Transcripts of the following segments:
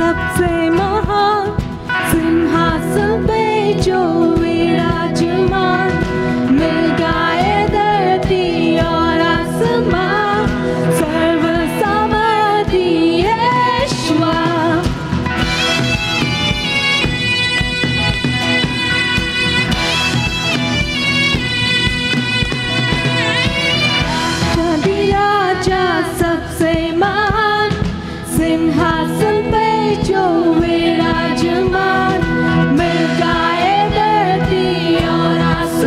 सबसे महान, सिंहासन पे जो विराजमान, मिल गए धरती और आसमान, सर्व समर्थी ईश्वर। राजा सबसे महान, सिंहासन पे जो विराजमान, मिल गए धरती और आसमान,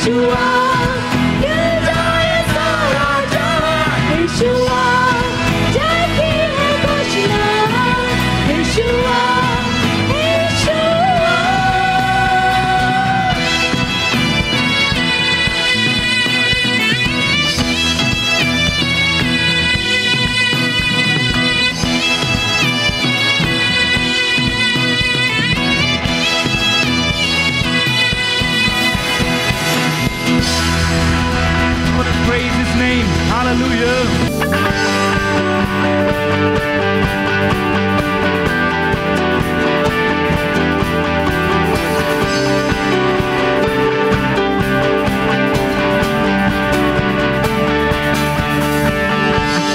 Yeshua, Yeshua, Raja, Yeshua, Jackie and Krishna, Yeshua, Yeshua. Praise His name. Hallelujah.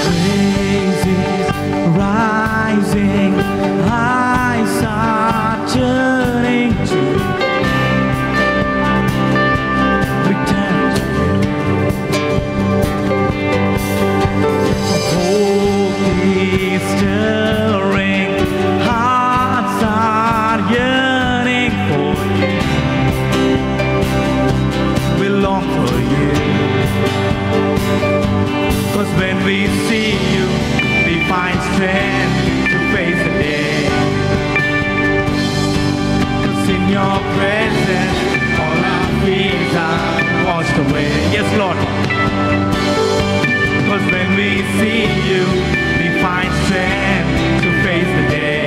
Praises rising, eyes are turning to return to hope is stirring, hearts are yearning for you. We long for you. 'Cause when we see you, we find strength to face the day. 'Cause in your presence, all our fears are washed away. Yes, Lord. 'Cause when we see you, we find strength to face the day.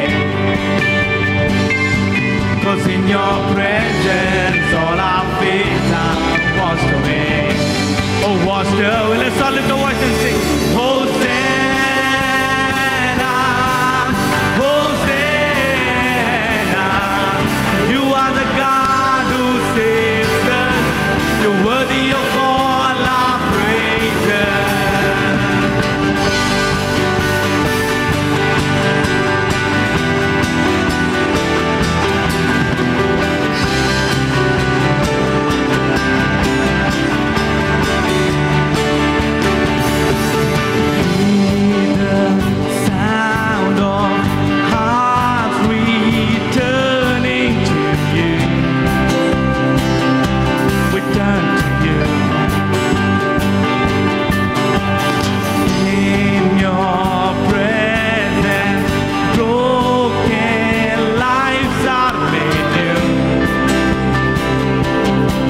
'Cause in your presence, all our fears are washed away. Oh, washed away. Let's all lift the voice and sing. Hosanna, Hosanna. You are the God who saves us. You're worthy of all our praises. Sound of hearts returning to you. We turn to you. In your presence, broken lives are made new.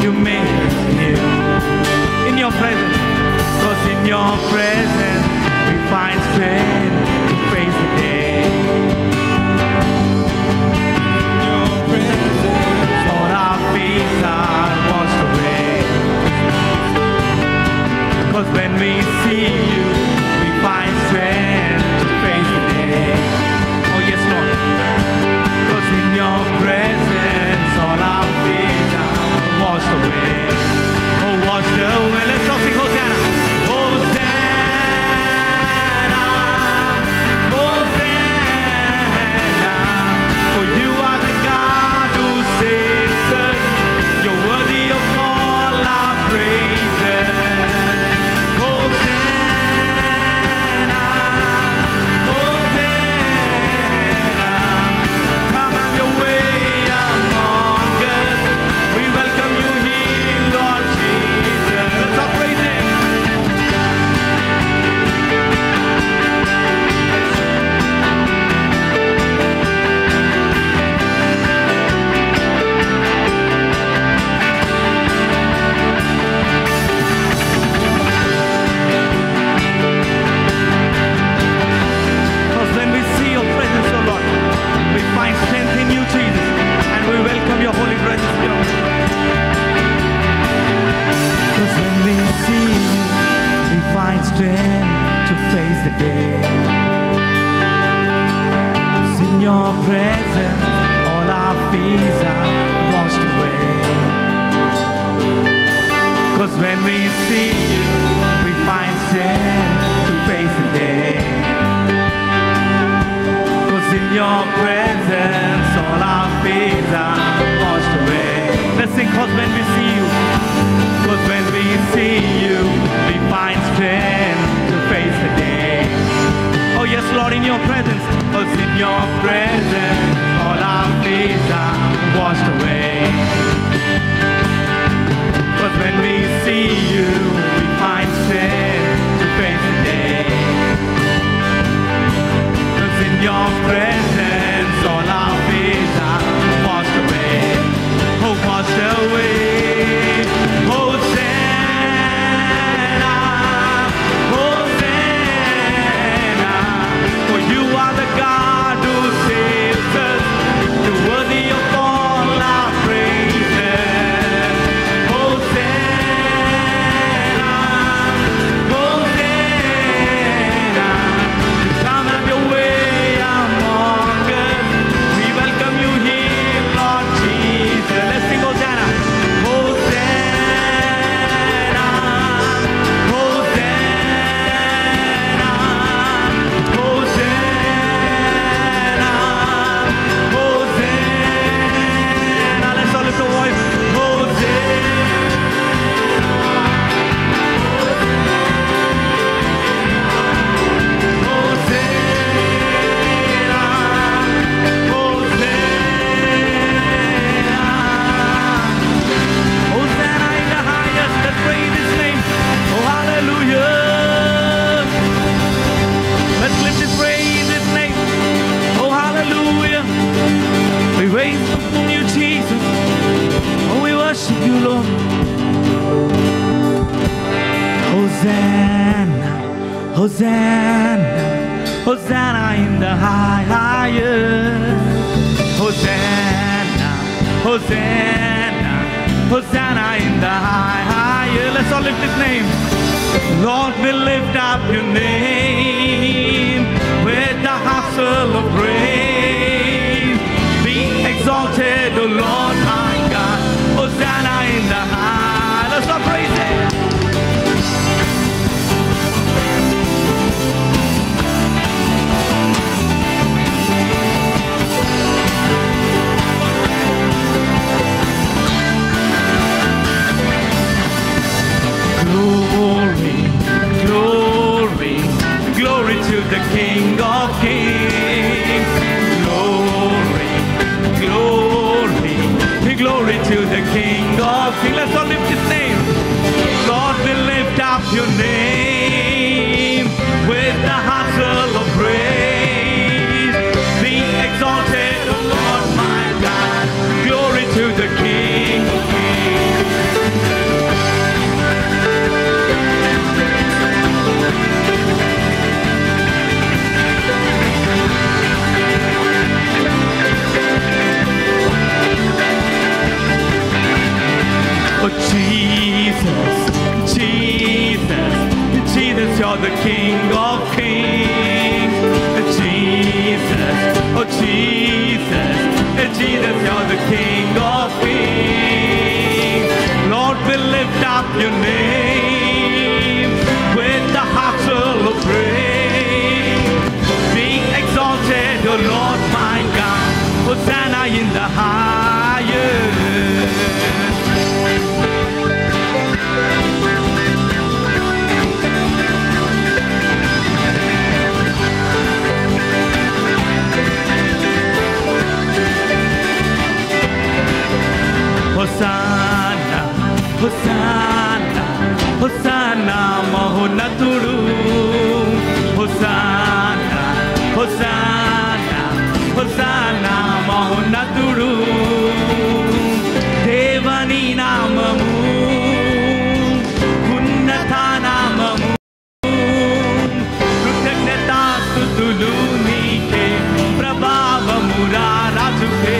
You made us new. In your presence, 'cause in your presence we find strength to face the day. In your presence, all our fears are washed away. 'Cause when we see you, we find strength to face the day. Oh yes, Lord. 'Cause in your presence, all our fears are washed away. Oh, washed away. Let's all sing Hosanna. Hosanna, Hosanna. For you are the God who saves us. You're worthy of all our praises. Hosanna, Hosanna. Come have your way among us. We welcome you here, Lord Jesus. Let's all praise Him. Because when we see your presence, oh Lord, we find strength in you, Jesus, and we welcome your holy presence here. Because when we see you, we find strength to face the day. 'Cause in your presence, all our fears are washed away. 'Cause when we see you, we find strength to face the day. 'Cause in your presence, all our fears are washed away. Let's sing, 'cause when we see you, 'cause when we see you, we find strength to face the day. Oh yes, Lord, in your presence, 'cause in your presence, all our fears are washed away. 'Cause when we Hosanna, Hosanna, Hosanna in the highest. Hosanna, Hosanna, Hosanna in the highest. Let's all lift His name. Lord, we lift up Your name with the hearts full of praise. Be exalted, O Lord my God. Hosanna in the high. Let's all praise Him. Glory, glory, glory to the King of Kings. Glory, glory, glory to the King of Kings. Let's all lift His name. Lord, we lift up Your name with the heart full of praise. Be exalted, O Lord my God. Glory to the King of Kings. Oh Jesus, Jesus, Jesus, You're the King of Kings. Jesus, oh Jesus, Jesus, You're the King of Kings. Lord, we lift up Your name with the heart full of praise. Be exalted, O Lord my God. Hosanna in the highest. Hosanna, Hosanna, Hosanna, Mahonaturu. Hosanna, Hosanna, Hosanna, Mahonaturu. Devani namamu, Unnata namamu, Krutagnata స్తుతులు నీకే, ప్రభావమురా రాజుకే.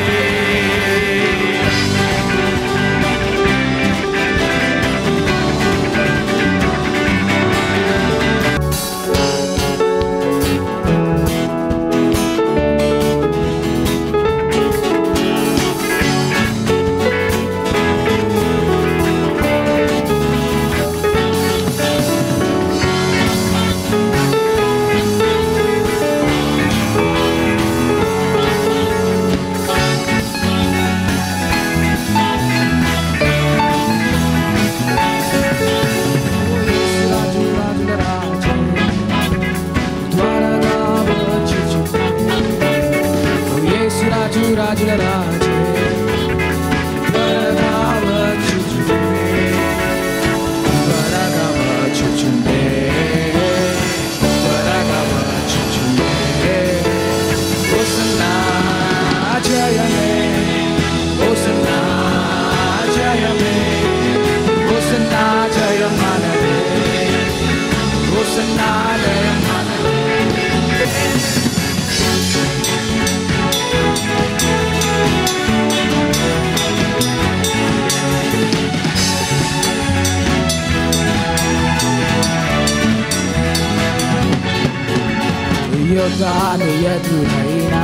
Yodani Yadunayna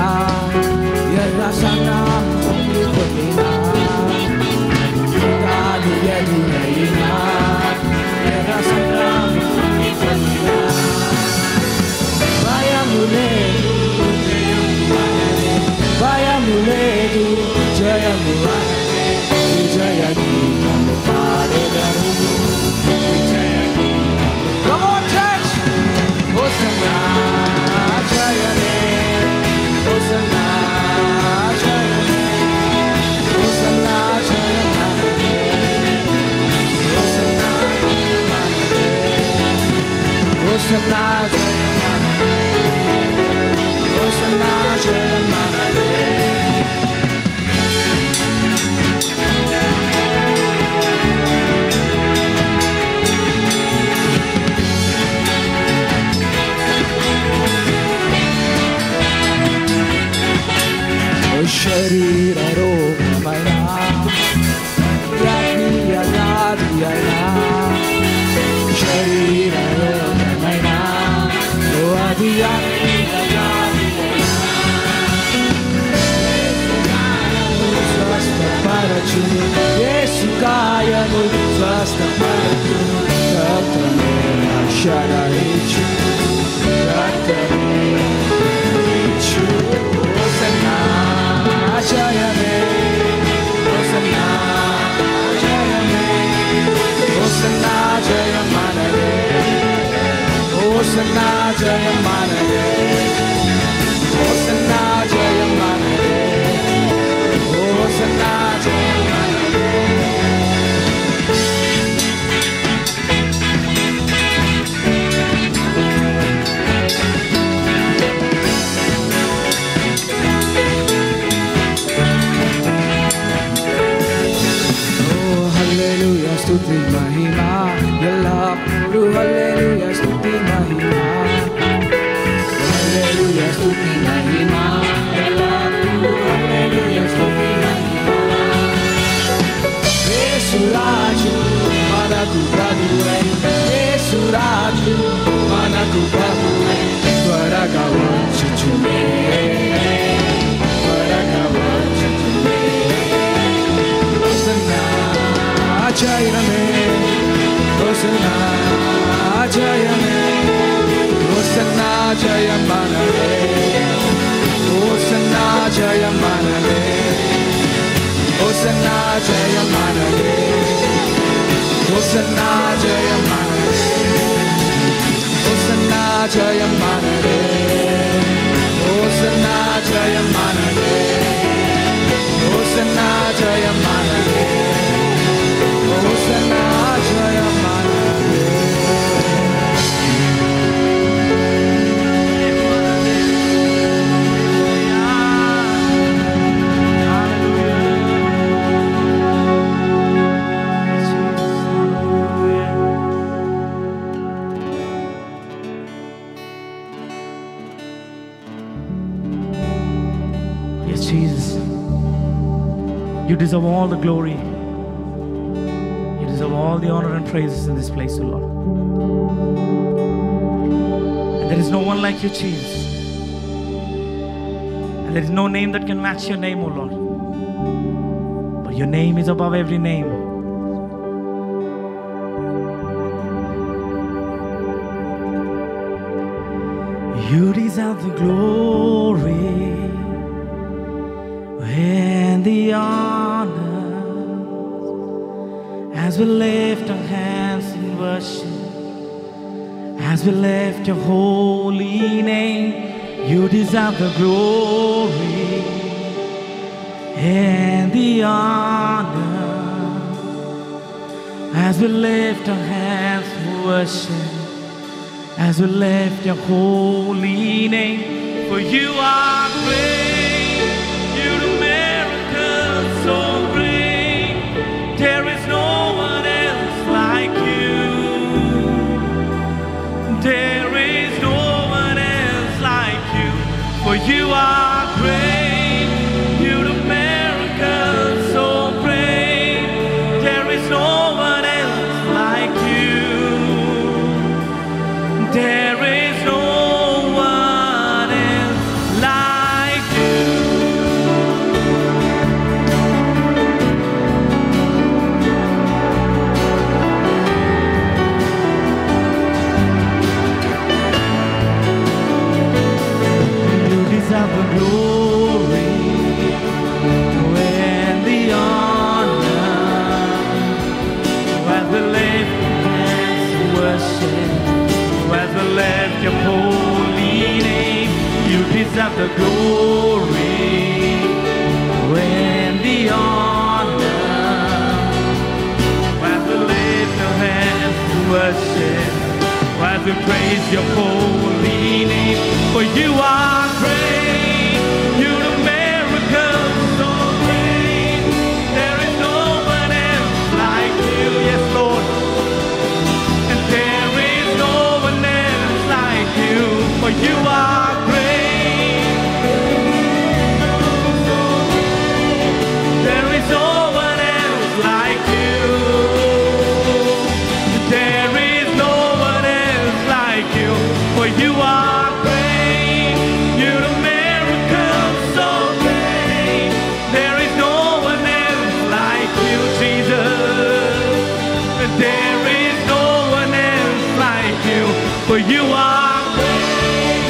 Yadasana Mukunina Yodani Yadunayna Yadasana Mukunina Vaya Muledu Vaya Muledu Jaya Mulane Jaya Gita Mupare Daru Jaya Gita. Come on church! Hosanna Jayane, Hosanna Jayane, Hosanna Jayane, Hosanna Jayane, Hosanna Jayane, Hosanna Jayane. అయినా శరీరమైనా ఓ అది స్వస్థపరచు యేసు గాయము స్వస్థపరచు రక్తమే రక్షణ ఇచ్చు రక్తమే ఇచ్చు హోసన్నా జయమే హోసన్నా జయమే హోసన్నా జయమనరే హోసన్నా జయమనరే హోసన్నా జయమనరే హోసన్నా జయమనరే స్తుతి మహిమ ఎల్లప్పుడూ హల్లెలూయా స్తుతి మహిమ హల్లెలూయా స్తుతి మహిమ ఎల్లప్పుడూ హల్లెలూయా స్తుతి మహిమ యేసు రాజు మనకు ప్రభువై యేసు రాజు మనకు ప్రభువై త్వరగా వచ్చుచునే త్వరగా వచ్చుచునే జయమే హోసన్నా జయమే హోసన్నా జయమనరే హోసన్నా జయమనరే హోసన్నా జయమనరే హోసన్నా జయమనరే హోసన్నా జయమనరే హోసన్నా జయమనరే హోసన్నా జయమనరే హోసన్నా జయమనరే Yes, Jesus. You deserve all the glory. Of all the honor and praises in this place, O Lord. And there is no one like you, Jesus. And there is no name that can match your name, O Lord. But your name is above every name. You deserve the glory and the honor. As we lift our hands in worship, as we lift your holy name, you deserve the glory and the honor. As we lift our hands in worship, as we lift your holy name, for you are great, you do miracles so great. There is no there is no one else like you, for you are great, you do miracles so great. There is no one else like you, there is no one else like you. Deserve the glory and the honor. As we lift hands to worship, as we lift your holy name, you deserve the glory and the honor. As we lift your hands to worship, as we praise your holy name, for you are great. You are great. There is no one else like you. For you are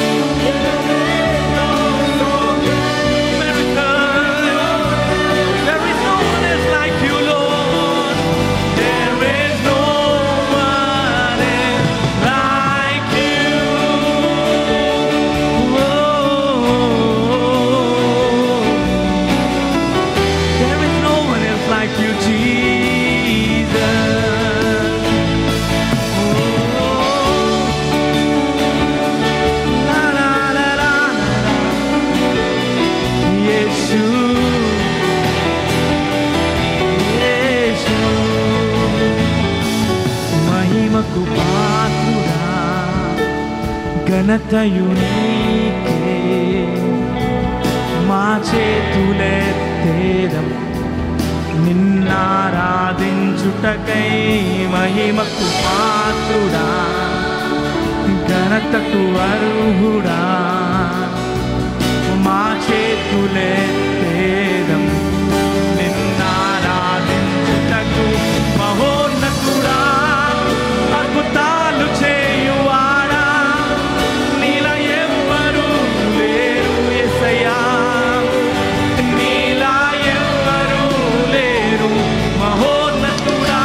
ఘనతయు నీకే మా చేతులెత్తేదం నిన్నారాధించుటకై మహిమకు పాత్రుడా ఘనతకు అర్హుడా మా చేతులెత్తేదం నిన్నారాధించుటకు మహోన్నతుడా అద్భుతాలు చేయువాడా నీలా ఎవ్వరు లేరు యేసయ్యా నీలా ఎవ్వరు లేరు మహోన్నతుడా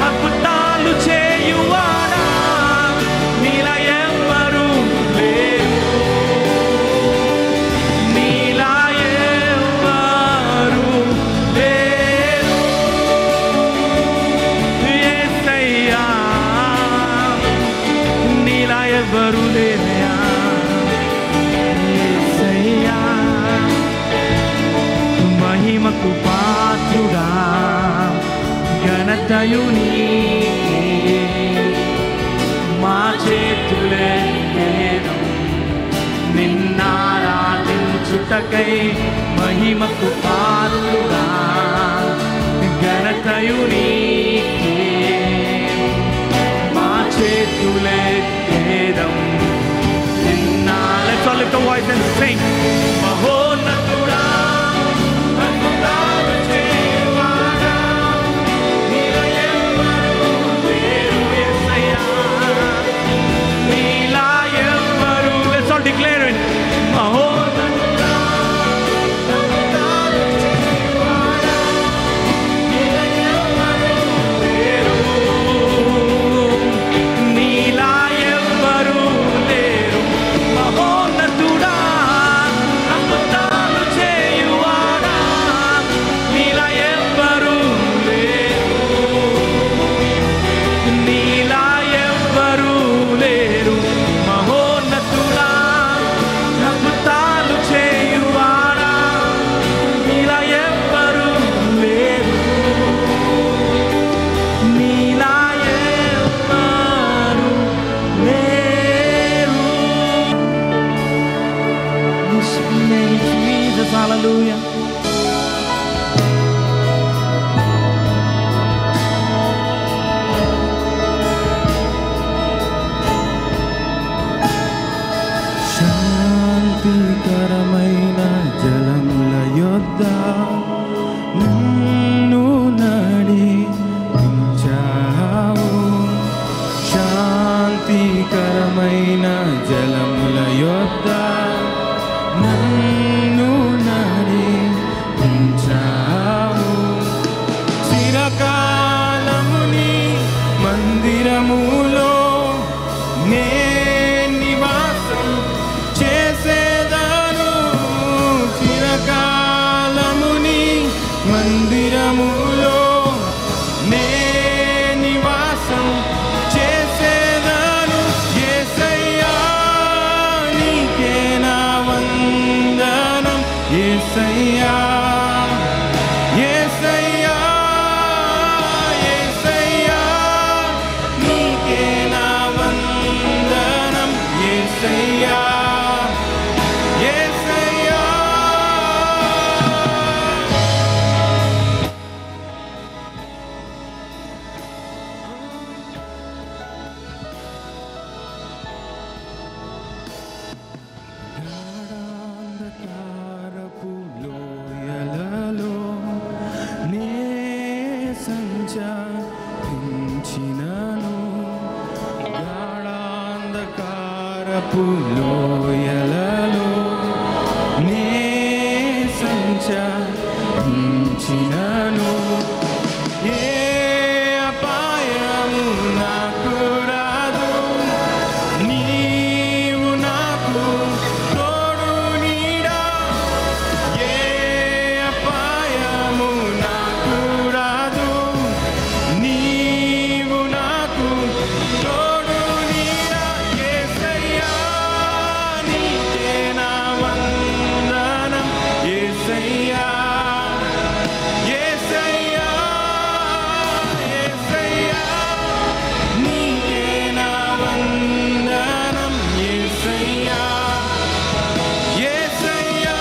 అద్భుతాలు చేయువాడా నీలా ఎవ్వరు లేరు నీలా ఎవ్వరు లేరు యేసయ్యా నీలా ఎవ్వరు లేరయ్యా యేసయ్యా మహిమకు పాత్రుడా ఘనతయు నీకే మా చేతులెత్తేదం నిన్నారాధించుటకై మహిమకు పాత్రుడా ఘనతయు నీకే మా చేతులెత్తేదం నిన్నా. Let's all lift the voice and sing. మహోన్నతుడా అద్భుతాలు చేయువాడా నీలా ఎవ్వరు లేరు యేసయ్యా నీలా ఎవ్వరు. Let's all declare it. మహోన్నతుడా అద్భుతాలు చేయువాడా నీలా ఎవ్వరు లేరు నీలా ఎవ్వరు లేరు మహోన్నతుడా అద్భుతాలు చేయువాడా నీలా ఎవ్వరు లేరు నీలా ఎవ్వరు లేరు మహోన్నతుడా అద్భుతాలు చేయువాడా నీలా ఎవ్వరు లేరు నీలా ఎవ్వరు లేరు. Jesus, hallelujah. శాంతికరమైన జలముల యొద్ద నన్ను నడిపించావు శాంతికరమైన జలముల యొద్ద నన్ను నడిపించావు చిరకాలముని మందిరములో నే నివాసం చేసేదాను చిరకాలముని మందిరములో నే నివాసం చేసేదాను యేసయ్యా నీకే నా వందనం యేసయ్యా యేసయ్యా యేసయ్యా నీకే నా వందనం మరణపు లోయలలో నే సంచరించినను ఏ అపాయము నాకు రాదు నీవు నాకు తోడు నీడా ఏ అపాయము నాకు రాదు నీవు నాకు తోడు నీడా యేసయ్యా నీకే నా వందనం యేసయ్యా యేసయ్యా యేసయ్యా నీకే నా వందనం యేసయ్యా యేసయ్యా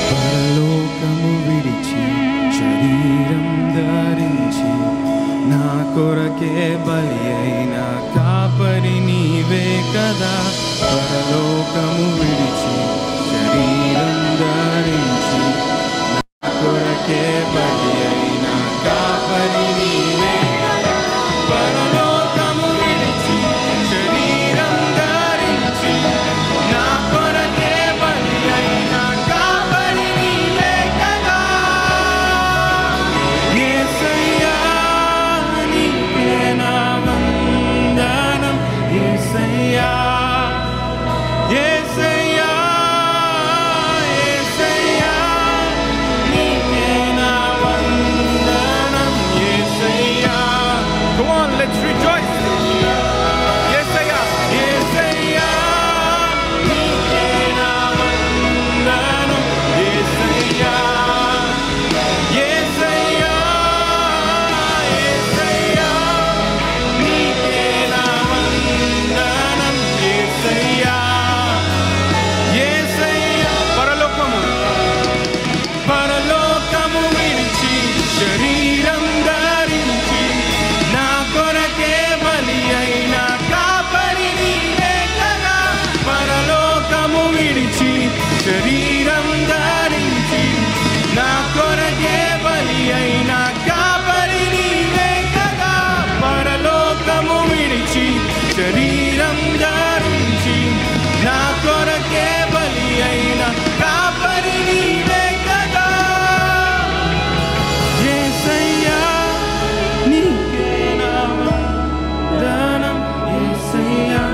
పరలోకము విడిచి శరీరం ధరించి నా కొరకే బలి అయిన కాపరి నీవే కదా పరలోకము విడిచి శరీరం ధరించి నా కొరకే బలి అయిన కాపరి నీవే కదా పరలోకము విడిచి శరీరం ధరించి నా కొరకే బలి అయిన కాపరి నీవే కదా యేసయ్యా నీకే నా వందనం యేసయ్యా యేసయ్యా యేసయ్యా నీకే నా వందనం యేసయ్యా Come on, let's rejoice. యేసయ్యా యేసయ్యా నీకే నా వందనం యేసయ్యా యేసయ్యా యేసయ్యా నీకే నా వందనం యేసయ్యా యేసయ్యా పరలోకము విడిచి శరీరం ధరించి నా కొరకే బలి అయిన కాపరి నీవే కదా పరలోకము విడిచి శరీరం ధరించి నా కొరకే బలి అయిన కాపరి నీవే కదా పరలోకము విడిచి శరీరం ధరించి నా కొరకే బలి అయిన కాపరి నీవే కదా యేసయ్యా నీకే నా వందనం యేసయ్యా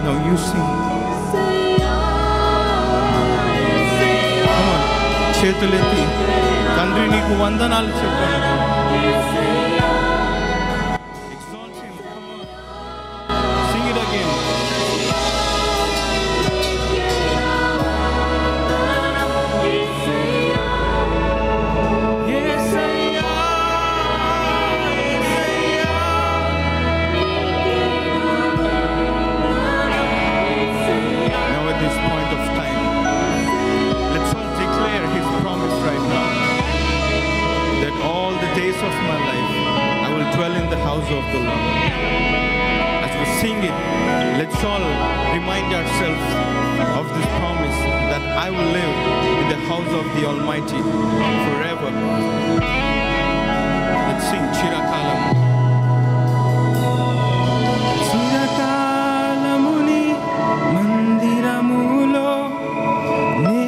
Now you sing. Come on, చేతులెత్తి తండ్రి నీకు వందనాలు చెప్పండి Exalt him. Come on. Sing it again. Yesayya Yesayya Now at this point of time, let's all declare his promise right now that all the days of my life I will dwell in the house of the Lord. As we sing it, let's all remind ourselves of this promise that I will live in the house of the Almighty forever. Let's sing Chirakalam. చిరకాలముని మందిరములో నే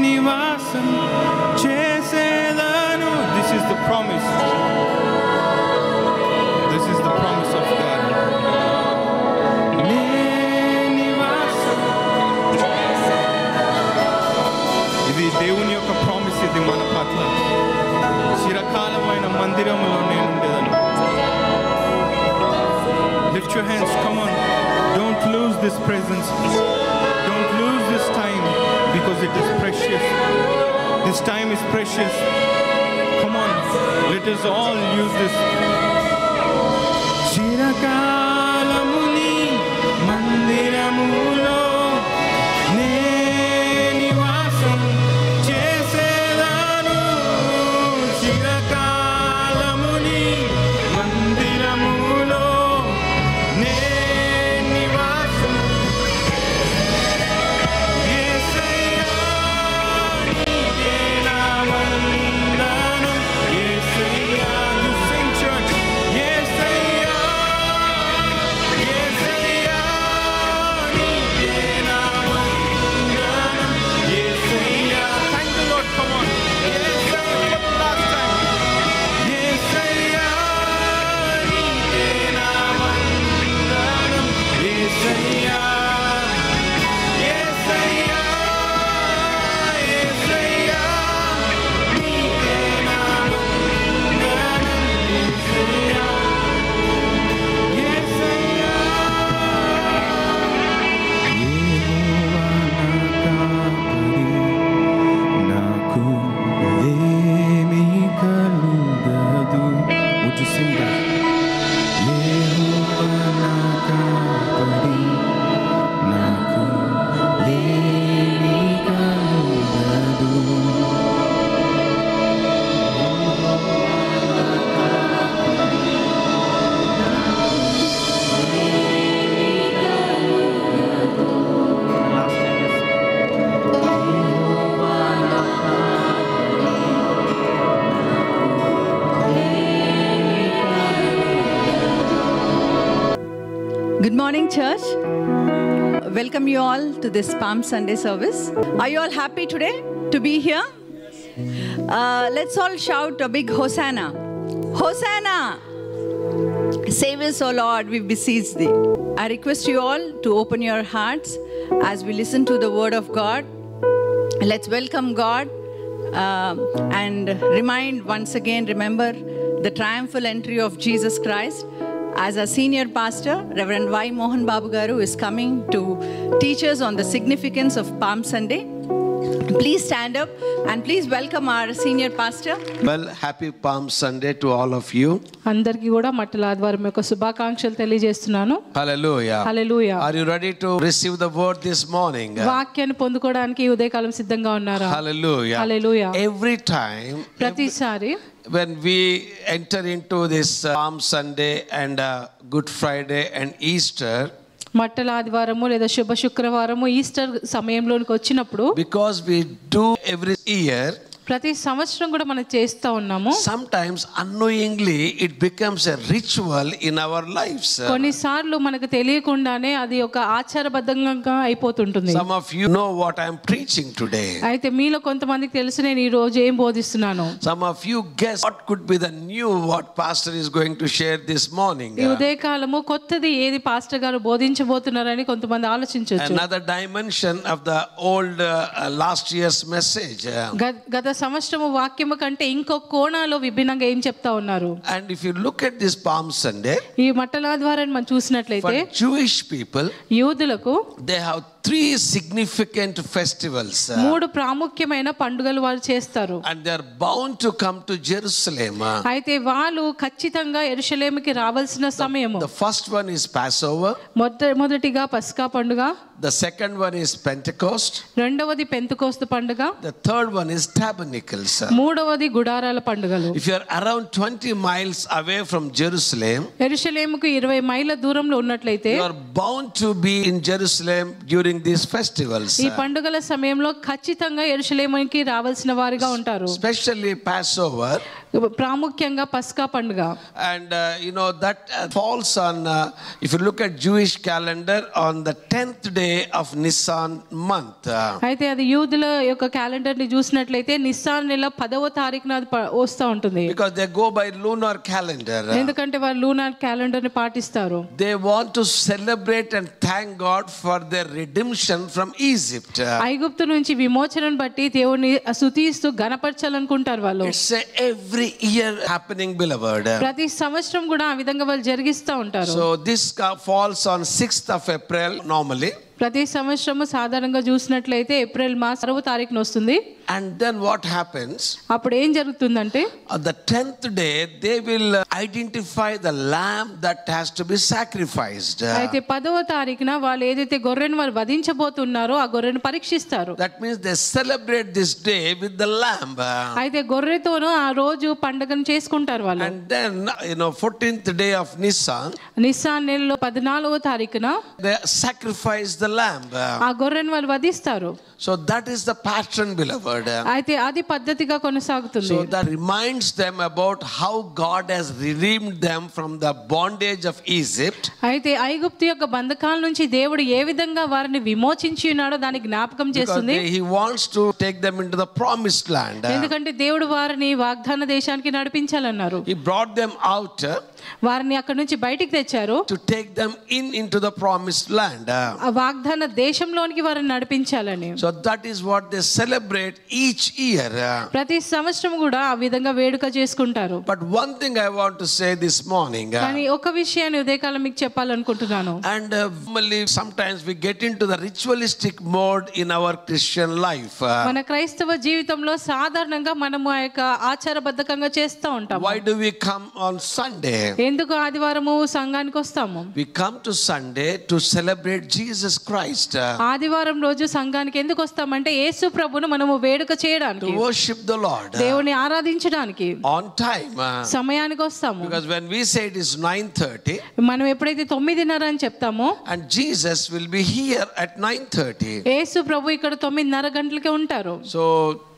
నివాసం చేసేదను This is the promise. This is the promise of God. నే నివాసం ఇది దేవుని యొక్క promise ఇది మన పట్ల చిరకాలమైన మందిరములో నేను ఉండేదను Lift your hands, come on. Don't lose this presence. Don't lose this time because it is precious. This time is precious. Come on, let us all use this. చిరకాలముని మందిరములో నే నివాసం చేసేదను Good morning, church. Welcome you all to this Palm Sunday service. Are you all happy today to be here? Let's all shout a big Hosanna. Hosanna! Save us, O Lord, we beseech thee. I request you all to open your hearts as we listen to the word of God. Let's welcome God and remember the triumphal entry of Jesus Christ. As our senior pastor, Reverend Y. Mohan Babu Garu, is coming to teach us on the significance of Palm Sunday. Please stand up and please welcome our senior pastor. Well, happy Palm Sunday to all of you. అందరికీ కూడా మట్టల ఆదివారం యొక్క శుభాకాంక్షలు తెలియజేస్తున్నాను. Hallelujah. Hallelujah. Are you ready to receive the word this morning? వాక్యాన్ని పొందుకోవడానికి ఈ ఉదయకాలం సిద్ధంగా ఉన్నారా? Hallelujah. Hallelujah. Every time ప్రతిసారి when we enter into this Palm Sunday and Good Friday and Easter, మట్టల ఆదివారము లేదా శుభ శుక్రవారము ఈస్టర్ సమయంలోనికి వచ్చినప్పుడు, because we do every year, ప్రతి సంవత్సరం కూడా మనం చేస్తూ ఉన్నాము. sometimes unknowingly it becomes a ritual in our lives. కొన్నిసార్లు మనకు తెలియకుండానే అది ఒక ఆచారబద్ధంగా అయిపోతుంటుంది. Some of you know what I am preaching today. అయితే మీలో కొంతమందికి తెలుసు నేను ఈ రోజు ఏం బోధిస్తున్నాను. Some of you guess what could be the new what pastor is going to share this morning. ఈ ఉదయకాలము కొత్తది ఏది పాస్టర్ గారు బోధించబోతున్నారని కొంతమంది ఆలోచించవచ్చు. Another dimension of the old last year's message. గత సంవత్సరము వాక్యము కంటే ఇంకో కోణాలో విభిన్నంగా ఏం చెప్తా ఉన్నారు. And if you look at this Palm Sunday, ఈ మట్టల ఆదివారాన్ని మనం చూసినట్లయితే for Jewish people, యూదులకు they have three significant festivals. మూడు ప్రాముఖ్యమైన పండుగలు వారు చేస్తారు. And they are bound to come to Jerusalem. అయితే వాళ్ళు ఖచ్చితంగా యెరూషలేముకి రావాల్సిన సమయము. The first one is Passover. మొదటిగా పస్కా పండుగ. The second one is Pentecost. రెండవది పెంతెకోస్తు పండుగ. The third one is Tabernacles. మూడవది గుడారాల పండుగలు. If you are around 20 miles away from Jerusalem, యెరూషలేముకు 20 మైళ్ళ దూరంలో ఉన్నట్లయితే you are bound to be in Jerusalem during these festivals. ఈ పండుగల సమయంలో ఖచ్చితంగా యెరూషలేముకి రావాల్సిన వారిగా ఉంటారు. Especially Passover. ప్రాముఖ్యంగా పస్కా పండుగ. And you know that falls on if you look at Jewish calendar on the 10th day of Nisan month. అయితే అది యూదుల యొక్క క్యాలెండర్ ని చూసినట్లయితే నిస్సాన్ నెల 10వ తారీఖున అది వస్తూ ఉంటుంది. Because they go by lunar calendar. ఎందుకంటే వారు లూనార్ క్యాలెండర్ ని పాటిస్తారు. They want to celebrate and thank God for their redemption from Egypt. ఐగుప్తు నుంచి విమోచనను బట్టి దేవుని స్తుతిస్తూ గణపరచాలనుకుంటారు వాళ్ళు. It's every year happening, beloved. ప్రతి సంవత్సరం కూడా ఆ విధంగా వాళ్ళు జరిగిస్తూ ఉంటారు. So this falls on 6th of April normally. ప్రతి సంవత్సరము సాధారణంగా చూసినట్లయితే ఏప్రిల్ మాసం 6వ తారీఖున వస్తుంది. And then what happens? అప్పుడు ఏం జరుగుతుందంటే On the 10th day they will identify the lamb that has to be sacrificed. అయితే 10వ తారీఖున వాళ్ళు ఏదైతే గొర్రెను వారు వధించబోతున్నారో ఆ గొర్రెను పరీక్షిస్తారు. That means they celebrate this day with the lamb. అయితే గొర్రెతోను ఆ రోజు పండుగను చేసుకుంటారు వాళ్ళు. And then 14th day of Nisan, Nissan నెలలో 14వ తారీఖున they sacrifice the lamb. ఆ గొర్రెను వాళ్ళు వధిస్తారు. So that is the pattern, beloved. అయితే అది పద్ధతిగా కొనసాగుతుంది. So that reminds them about how God has redeemed them from the bondage of Egypt. అయితే ఐగుప్తు యొక్క బంధకాల నుంచి దేవుడు ఏ విధంగా వారిని విమోచించి ఉన్నాడో దానికి జ్ఞాపకం చేస్తుంది. He wants to take them into the promised land. ఎందుకంటే దేవుడు వారిని వాగ్దాన దేశానికి నడిపించాలన్నారు. He brought them out. వారిని అక్కడి నుంచి బయటికి తెచ్చారు. To take them into the promised land. ఆ వాగ్దాన దేశంలోనికి వారిని నడిపించాలని. So that is what they celebrate each year. ప్రతి సంవత్సరం కూడా ఆ విధంగా వేడుక చేసుకుంటారు. But one thing I want to say this morning. కానీ ఒక విషయాన్ని ఉదయకాలం మీకు చెప్పాలనుకుంటున్నాను. And normally sometimes we get into the ritualistic mode in our Christian life. మన క్రైస్తవ జీవితంలో సాధారణంగా మనము ఆ యొక్క ఆచారబద్ధకంగా చేస్తూ ఉంటాం. Why do we come on Sunday? ఎందుకు ఆదివారము సంఘానికి వస్తాము? We come to Sunday to celebrate Jesus Christ. ఆదివారం రోజు సంఘానికి ఎందుకు వస్తామంటే యేసు ప్రభువును మనము వేడుక చేయడానికి, to worship the Lord, దేవుని ఆరాధించడానికి on time. సమయానికి వస్తాము. Because when we say it is 9:30, మనం ఎప్పుడైతే 9:30 అని చెప్తామో and Jesus will be here at 9:30. యేసు ప్రభు ఇక్కడ 9:30 గంటలకే ఉంటారు. So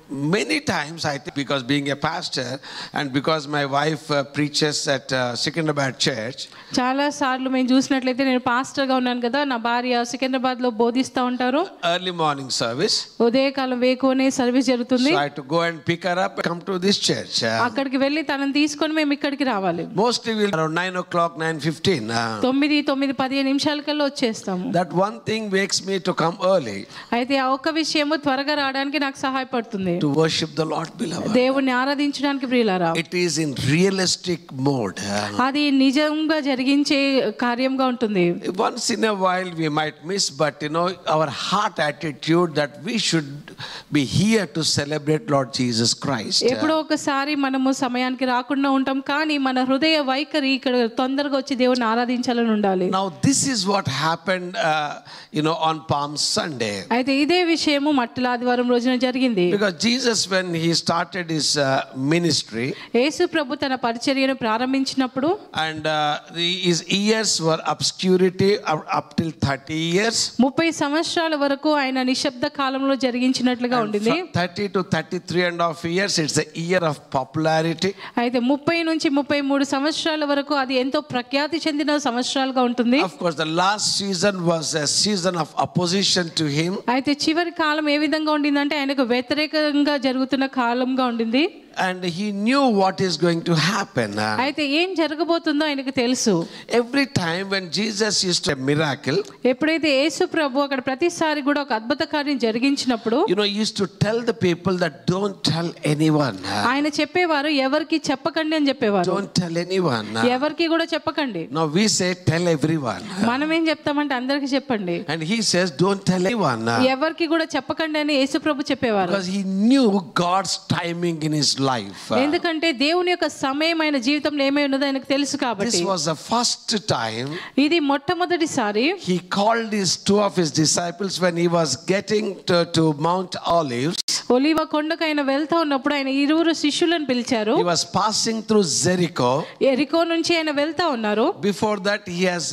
many times I think, because being a pastor and because my wife preaches at Secunderabad Church, చాలా సార్లు మేము చూసినట్లయితే నేను పాస్టర్గా ఉన్నాను కదా, నా భార్య సికింద్రాబాద్లో బోధిస్తూ ఉంటారు. early morning service, ఉదయకాలం వేకువనే సర్వీస్ జరుగుతుంది. so I had to go and pick her up and come to this church. అక్కడికి వెళ్ళి తనని తీసుకొని మేము ఇక్కడికి రావాలి. Mostly we'll around 9 o'clock, 9:15. 9:15 నిమిషాలకల్లా వచ్చేస్తాము. That one thing makes me to come early. అయితే ఆ ఒక్క విషయము త్వరగా రావడానికి నాకు సహాయపడుతుంది. To worship the Lord, beloved. దేవుణ్ణి ఆరాధించడానికి ప్రియులారా. It is in realistic mode. అది నిజంగా జరిగించే కార్యంగా ఉంటుంది. Once in a while we might miss, but our heart attitude that we should be here to celebrate Lord Jesus Christ. ఎప్పుడో ఒకసారి మనము సమయానికి రాకుండా ఉంటాం, కానీ మన హృదయ వైఖరి ఇక్కడ తొందరగా వచ్చి దేవుణ్ణి ఆరాధించాలని ఉండాలి. Now this is what happened on Palm Sunday. అయితే ఇదే విషయము మట్టల ఆదివారం రోజున జరిగింది. Because Jesus, when he started his ministry, యేసు ప్రభు తన పరిచర్యను ప్రారంభించినప్పుడు and his years were obscurity up till 30 years. 30 సంవత్సరాల వరకు ఆయన నిశ్శబ్ద కాలంలో జరిగించినట్లుగా ఉండింది. 30 to 33 and a half years, it's a year of popularity. అయితే 30 నుంచి 33 సంవత్సరాల వరకు అది ఎంతో ప్రఖ్యాతి చెందిన సంవత్సరాలుగా ఉంటుంది. Of course, the last season was a season of opposition to him. అయితే చివరి కాలం ఏ విధంగా ఉండిందంటే ఆయనకు వ్యతిరేకంగా జరుగుతున్న కాలంగా ఉండింది. And he knew what is going to happen. అయితే ఏం జరగబోతుందో ఆయనకు తెలుసు. Every time when Jesus used to do a miracle, ఎప్పుడైతే యేసు ప్రభు అక్కడ ప్రతిసారి కూడా ఒక అద్భుత కార్యం జరిగించినప్పుడు he used to tell the people that don't tell anyone. ఆయన చెప్పేవారు ఎవరికి చెప్పకండి అని చెప్పేవారు. Don't tell anyone. ఎవరికి కూడా చెప్పకండి. Now we say tell everyone. మనం ఏం చెప్తామంటే అందరికి చెప్పండి. And he says don't tell anyone. ఎవరికి కూడా చెప్పకండి అని యేసు ప్రభు చెప్పేవారు. Because he knew God's timing in his life. ఎందుకంటే దేవుని యొక్క సమయం ఆయన జీవితంలో ఏమై ఉన్నదో ఆయనకు తెలుసు కాబట్టి. This was the first time ఇది మొట్టమొదటిసారి he called two of his disciples when he was getting to Mount Olives. ఒలీవ కొండకు ఆయన వెళ్తా ఉన్నప్పుడు ఆయన 2 శిష్యులను పిలిచారు. He was passing through Jericho. ఎరికో నుంచి ఆయన వెళ్తా ఉన్నారు. Before that he has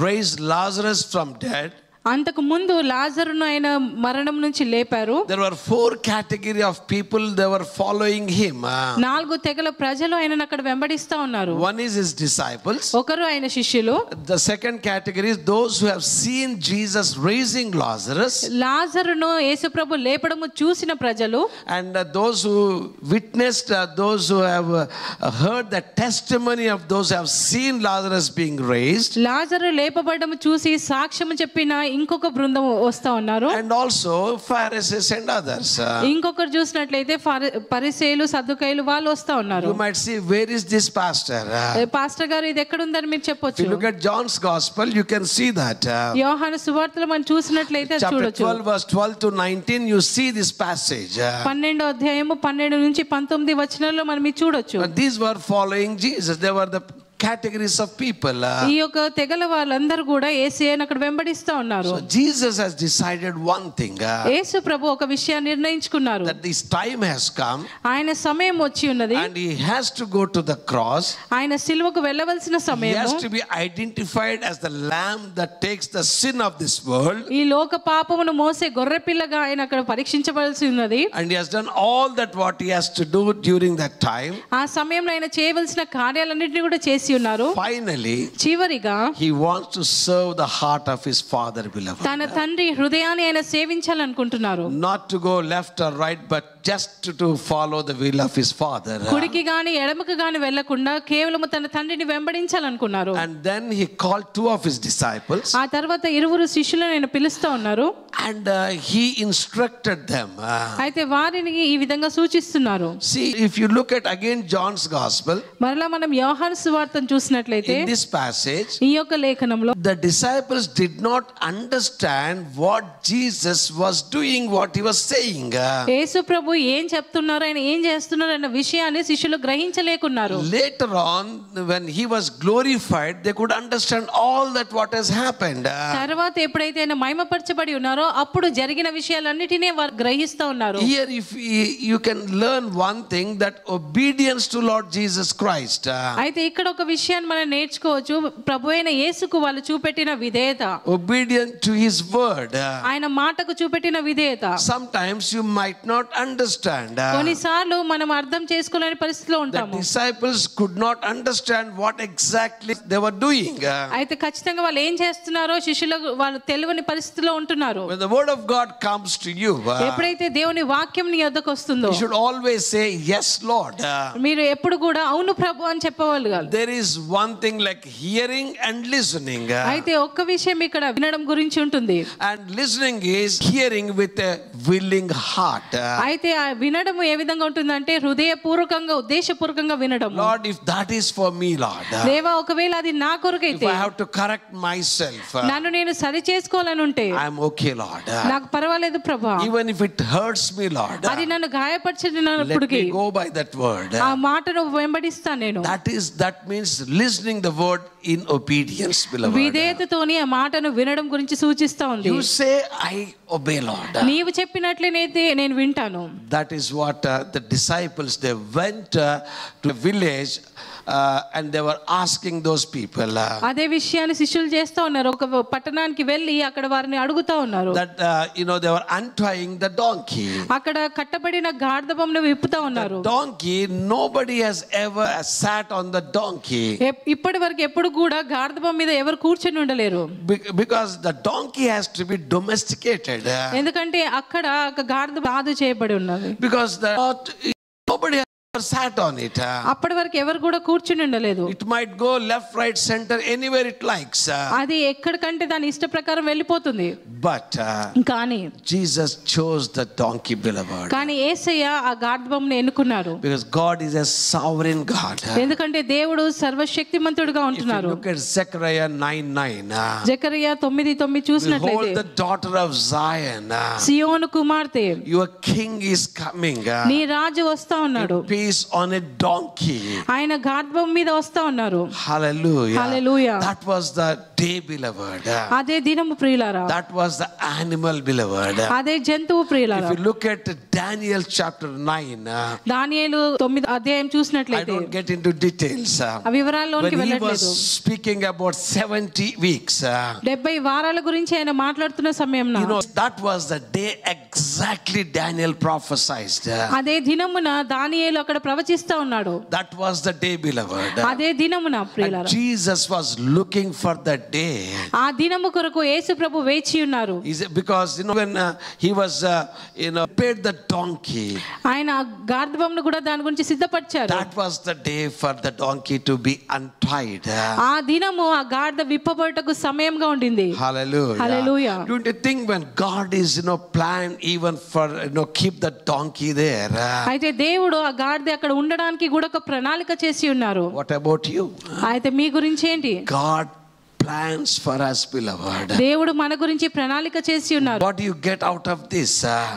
raised Lazarus from dead. అంతకు ముందు లాజరును ఆయన మరణం నుంచి లేపారు. There were 4 category of people, they were following him. 4 తెగల ప్రజలు ఆయనను అక్కడ వెంబడిస్తా ఉన్నారు. One is his disciples. ఒకరు ఆయన శిష్యులు. The second category is those who have seen Jesus raising Lazarus. లాజరును యేసుప్రభు లేపడము చూసిన ప్రజలు. And those who witnessed, those who have heard the testimony of those who have seen Lazarus being raised. లాజరు లేపబడము చూసి సాక్ష్యం చెప్పిన ఇంకొక బృందం వస్తా ఉన్నారు. And also Pharisees and others. ఇంకొకరు చూసినట్లయితే పరిసయ్యులు సద్దుకయ్యులు వాళ్ళు వస్తా ఉన్నారు. You might see, where is this pastor? Pastor గారు ఇది ఎక్కడ ఉందని మీరు చెప్పొచ్చు. If you look at John's gospel, you can see that. యోహాను సువార్తలో మనం చూసినట్లయితే Chapter చూడొచ్చు. 12 verse 12 to 19, you see this passage. 12వ అధ్యాయము 12 నుంచి 19 వచనాల్లో మనం ఇది చూడొచ్చు. But these were following Jesus. They were the categories of people. ఈ యొక్క తెగల వాళ్ళందరూ కూడా యేసుని అక్కడ వెంబడిస్తా ఉన్నారు. So Jesus has decided one thing. యేసు ప్రభు ఒక విషయాన్ని నిర్ణయించుకున్నారు. That this time has come. ఆయన సమయం వచ్చి ఉన్నది. And he has to go to the cross. ఆయన సిలువకు వెళ్ళవలసిన He సమయము. has to be identified as the lamb that takes the sin of this world. ఈ లోక పాపమును మోసే గొర్రెపిల్లగా ఆయన అక్కడ పరీక్షించవలసి ఉన్నది. And he has done all that what he has to do during that time. ఆ సమయంలో ఆయన చేయవలసిన కార్యాలన్నిటిని కూడా చేసి ఉన్నారు. Finally, చివరిగా he wants to serve the heart of his father, beloved. తన తండ్రి హృదయాన్ని ఆయన సేవించాలనుకుంటున్నారు. Not to go left or right, but just to follow the will of his father. కుడికి గాని ఎడమకు గాని వెళ్ళకుండా కేవలం తన తండ్రిని వెంబడించాలనుకున్నారు. And then he called 2 of his disciples. ఆ తర్వాత 2 శిష్యులను ఆయన పిలుస్తా ఉన్నారు. And he instructed them. అయితే వారిని ఈ విధంగా సూచిస్తున్నారు. See, if you look at again John's gospel, మరలా మనం యోహాను సువార్తను చూసినట్లయితే in this passage, ఈ యొక్క లేఖనంలో the disciples did not understand what Jesus was doing, what he was saying. యేసు ప్రభు ఏం చెప్తున్నారు, ఆయన ఏం చేస్తున్నారు అన్న విషయాన్ని శిష్యులు గ్రహించలేకున్నారు. Later on, when he was glorified, they could understand all that what has happened. తర్వాత ఎప్పుడైతే ఆయన మహిమపరచబడి ఉన్నారో అప్పుడు జరిగిన విషయాలన్నిటినీ వారు గ్రహిస్తా ఉన్నారు. Here if you can learn one thing, that obedience to Lord Jesus Christ. అయితే ఇక్కడ ఒక విషయాన్ని మనం నేర్చుకోవచ్చు. ప్రభువైన యేసుకు వాళ్ళు చూపెట్టిన విధేయత, obedient to his word. ఆయన మాటకు చూపెట్టిన విధేయత. Sometimes you might not understand. కొన్నిసార్లు మనం అర్థం చేసుకోలేని పరిస్థితిలో The ఉంటాము. disciples could not understand what exactly they were doing. అయితే ఖచ్చితంగా వాళ్ళు ఏం చేస్తున్నారో శిష్యులకు వాళ్ళు తెలియని పరిస్థితిలో ఉంటున్నారు. When the word of God comes to you, ఎప్పుడైతే దేవుని వాక్యం నీ యొద్దకు వస్తుందో you should always say yes Lord. మీరు ఎప్పుడు కూడా అవును ప్రభు అని చెప్పవాలి. There is one thing like hearing and listening. అయితే ఒక్క విషయం ఇక్కడ వినడం గురించి ఉంటుంది. And listening is hearing with a willing heart. అయితే ఆ వినడం ఏ విధంగా ఉంటుందంటే హృదయపూర్వకంగా ఉద్దేశపూర్వకంగా వినడం. Lord, if that is for me Lord, దేవా ఒకవేళ అది నా కొరకైతే, if I have to correct myself, నన్ను నేను సరి చేసుకోవాలని ఉంటే I am okay Lord. నాకు పర్వాలేదు ప్రభా. Even if it hurts me Lord, అది నన్ను let గాయపరిచినప్పటికీ me go by that word. ఆ మాటను వెంబడిస్తాను నేను. That means listening the word in obedience, beloved. విధేయతతోని ఆ మాటను వినడం గురించి సూచిస్తా ఉంది. You say I obey Lord. నీవు చెప్పినట్లయితే నేను వింటాను. That is what the disciples, they went to a village and they were asking those people. అదే విషయాన్ని శిష్యులు చేస్తా ఉన్నారు. ఒక పట్టణానికి వెళ్ళి అక్కడ వారిని అడుగుతా ఉన్నారు. That they were untying the donkey. అక్కడ కట్టబడిన గాడిదను విప్పుతా ఉన్నారు. Donkey, nobody has ever sat on the donkey. ఇప్పటి వరకు ఎప్పుడు కూడా గాడిద మీద ఎవరు కూర్చొని ఉండలేరు. Because the donkey has to be domesticated. ఎందుకంటే అక్కడ ఒక గాడిద బాధ చేయబడి ఉన్నది. Because nobody sat on it. అప్పటి వరకు ఎవరు కూడా కూర్చుని ఉండలేదు. It might go left, right, center, anywhere it likes. అది ఎక్కడికంటే దాని ఇష్ట ప్రకారం వెళ్ళిపోతుంది. But కానీ Jesus chose the donkey, beloved. కానీ యేసయ్య ఆ గాడిదను ఎన్నుకున్నారు. Because God is a sovereign God. ఎందుకంటే దేవుడు సర్వశక్తిమంతుడుగా ఉంటున్నారు. Look at Zechariah 9:9. జకరియా 9:9 చూసినట్లయితే, Behold, the daughter of Zion, సియోను కుమార్తె, your king is coming. నీ రాజు వస్తా ఉన్నాడు. On a donkey. ఆయన గాడిద మీద వస్తా ఉన్నారు. Hallelujah. Hallelujah. That was the day, beloved. అదే దినము ప్రియులారా. That was the animal, beloved. అదే జంతువు ప్రియులారా. If you look at Daniel chapter 9, దానియేలు 9 అధ్యాయం I చూసినట్లయితే, don't get into details. ఆ వివరాల్లోకి When he was వెళ్ళట్లేదు. speaking about 70 weeks, 70 వారాల గురించి ఆయన మాట్లాడుతున్న సమయంలో, that was the day exactly Daniel prophesied. అదే దినమున దానియేలు అక్కడ ప్రవచిస్తా ఉన్నాడు. That was the day, beloved. అదే దినమున ప్రియులారా. Jesus was looking for that day. ఆ దినము కొరకు యేసు ప్రభు వేచి ఉన్నారు. Because when he was prepared the donkey, ఆయన గాడిదను కూడా దాని గురించి సిద్ధపరిచారు. that was the day for the donkey to be untied. ఆ దినము ఆ గాడిద విప్పబడటకు సమయంగా ఉండింది. Hallelujah. Hallelujah. Don't you think when God is planned even for keep the donkey there? అయితే దేవుడు ఆ గాడిద అక్కడ ఉండడానికి కూడా ఒక ప్రణాళిక చేసి ఉన్నారు. What about you? అయితే మీ గురించి ఏంటి? God plans for us, beloved. దేవుడు మన గురించి ప్రణాళిక చేసి ఉన్నారు. What do you get out of this?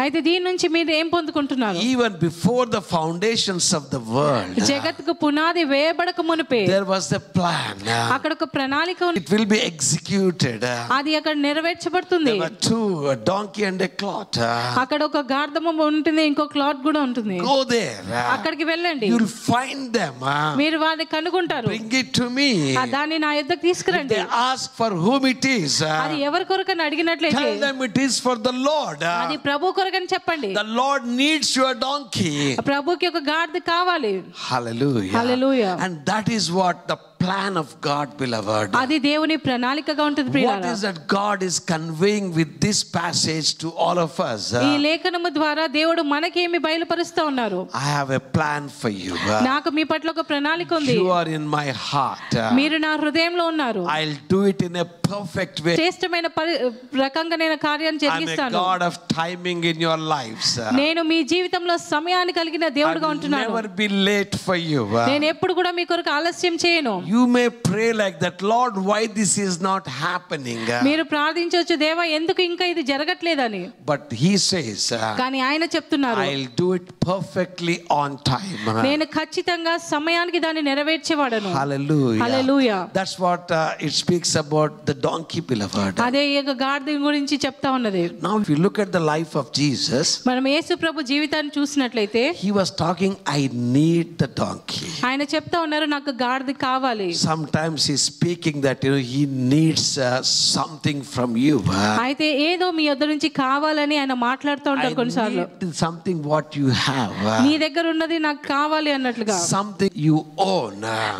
అయితే దీని నుంచి మీరు ఏం పొందుకుంటున్నారు? Even before the foundations of the world, జగత్తుకు పునాది వేయబడక మునుపే there was a plan. అక్కడ ఒక ప్రణాళిక ఉంది. It will be executed. అది అక్కడ నెరవేర్చబడుతుంది. There were two, a donkey and a cloth. అక్కడ ఒక గాడిద ఉంటుంది, ఇంకో క్లాత్ కూడా ఉంటుంది. Go there. అక్కడికి వెళ్ళండి. You'll find them. మీరు వారిని కనుగొంటారు. Bring it to me. దాన్ని నా యొద్దకు తీసుకురండి. Ask for whom it is. అది ఎవరి కొరకని అడిగినట్లయితే, Tell them it is for the Lord. అది ప్రభు కొరకని చెప్పండి. The Lord needs your donkey. ప్రభుకి ఒక గాడిద కావాలి. Hallelujah. Hallelujah. And that is what the plan of God, beloved. అది దేవుని ప్రణాళికగా ఉంటుంది ప్రియులారా. What is that God is conveying with this passage to all of us? ఈ లేఖనము ద్వారా దేవుడు మనకేమి బయలుపరుస్తా ఉన్నారు? I have a plan for you. నాకు మీ పట్ల ఒక ప్రణాళిక ఉంది. You are in my heart. మీరు నా హృదయంలో ఉన్నారు. I'll do it in a perfect way. శ్రేష్టమైన రకంగా నేను కార్యాన్ని జరిగిస్తాను. I'm a God of timing in your lives. నేను మీ జీవితంలో సమయాన్ని కలిగిన దేవుడుగా ఉంటున్నాను. I'll never be late for you. నేను ఎప్పుడు కూడా మీ కొరకు ఆలస్యం చేయను. You may pray like that, Lord, why this is not happening? మీరు ప్రార్థించవచ్చు, దేవా ఎందుకు ఇంకా ఇది జరగట్లేదని. But he says, కానీ ఆయన చెప్తున్నారు, I'll do it perfectly on time. నేను ఖచ్చితంగా సమయానికి దాన్ని నెరవేర్చేవాడను. Hallelujah. Hallelujah. That's what it speaks about the donkey, beloved. అదే గాడిద గురించి చెప్తా ఉన్నది. Now if you look at the life of Jesus, మనం యేసు ప్రభు జీవితాన్ని చూసినట్లయితే, he was talking, I need the donkey. ఆయన చెప్తా ఉన్నారు, నాకు గాడిద కావాలి. కావాలి. Sometimes he's speaking that he needs something from you. అయితే ఏదో మీ యొద్ద నుంచి కావాలని ఆయన మాట్లాడుతూ ఉంటారు కొన్నిసార్లు. Something what you have. నీ దగ్గర ఉన్నది నాకు కావాలి అన్నట్లుగా. Something you own.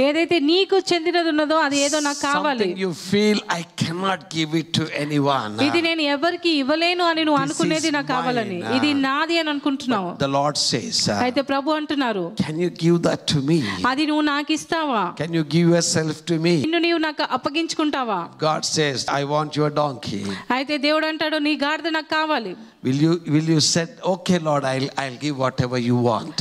ఏదైతే నీకు చెందినది ఉన్నదో అది ఏదో నాకు కావాలి. Something you feel I cannot give it to anyone. ఇది నేను ఎవరికి ఇవ్వలేను అని నువ్వు అనుకునేది నాకు కావాలని. ఇది నాది అని అనుకుంటున్నావు. The Lord says. అయితే ప్రభు అంటున్నారు. Can you give that to me? అది నువ్వు నాకు ఇస్తావా? Can you give yourself to me? నిన్ను నీవు నాకు అప్పగించుకుంటావా? God says, I want your donkey. అయితే దేవుడు అంటాడు నీ గాడిద నాకు కావాలి. Will you said, okay Lord, I'll give whatever you want.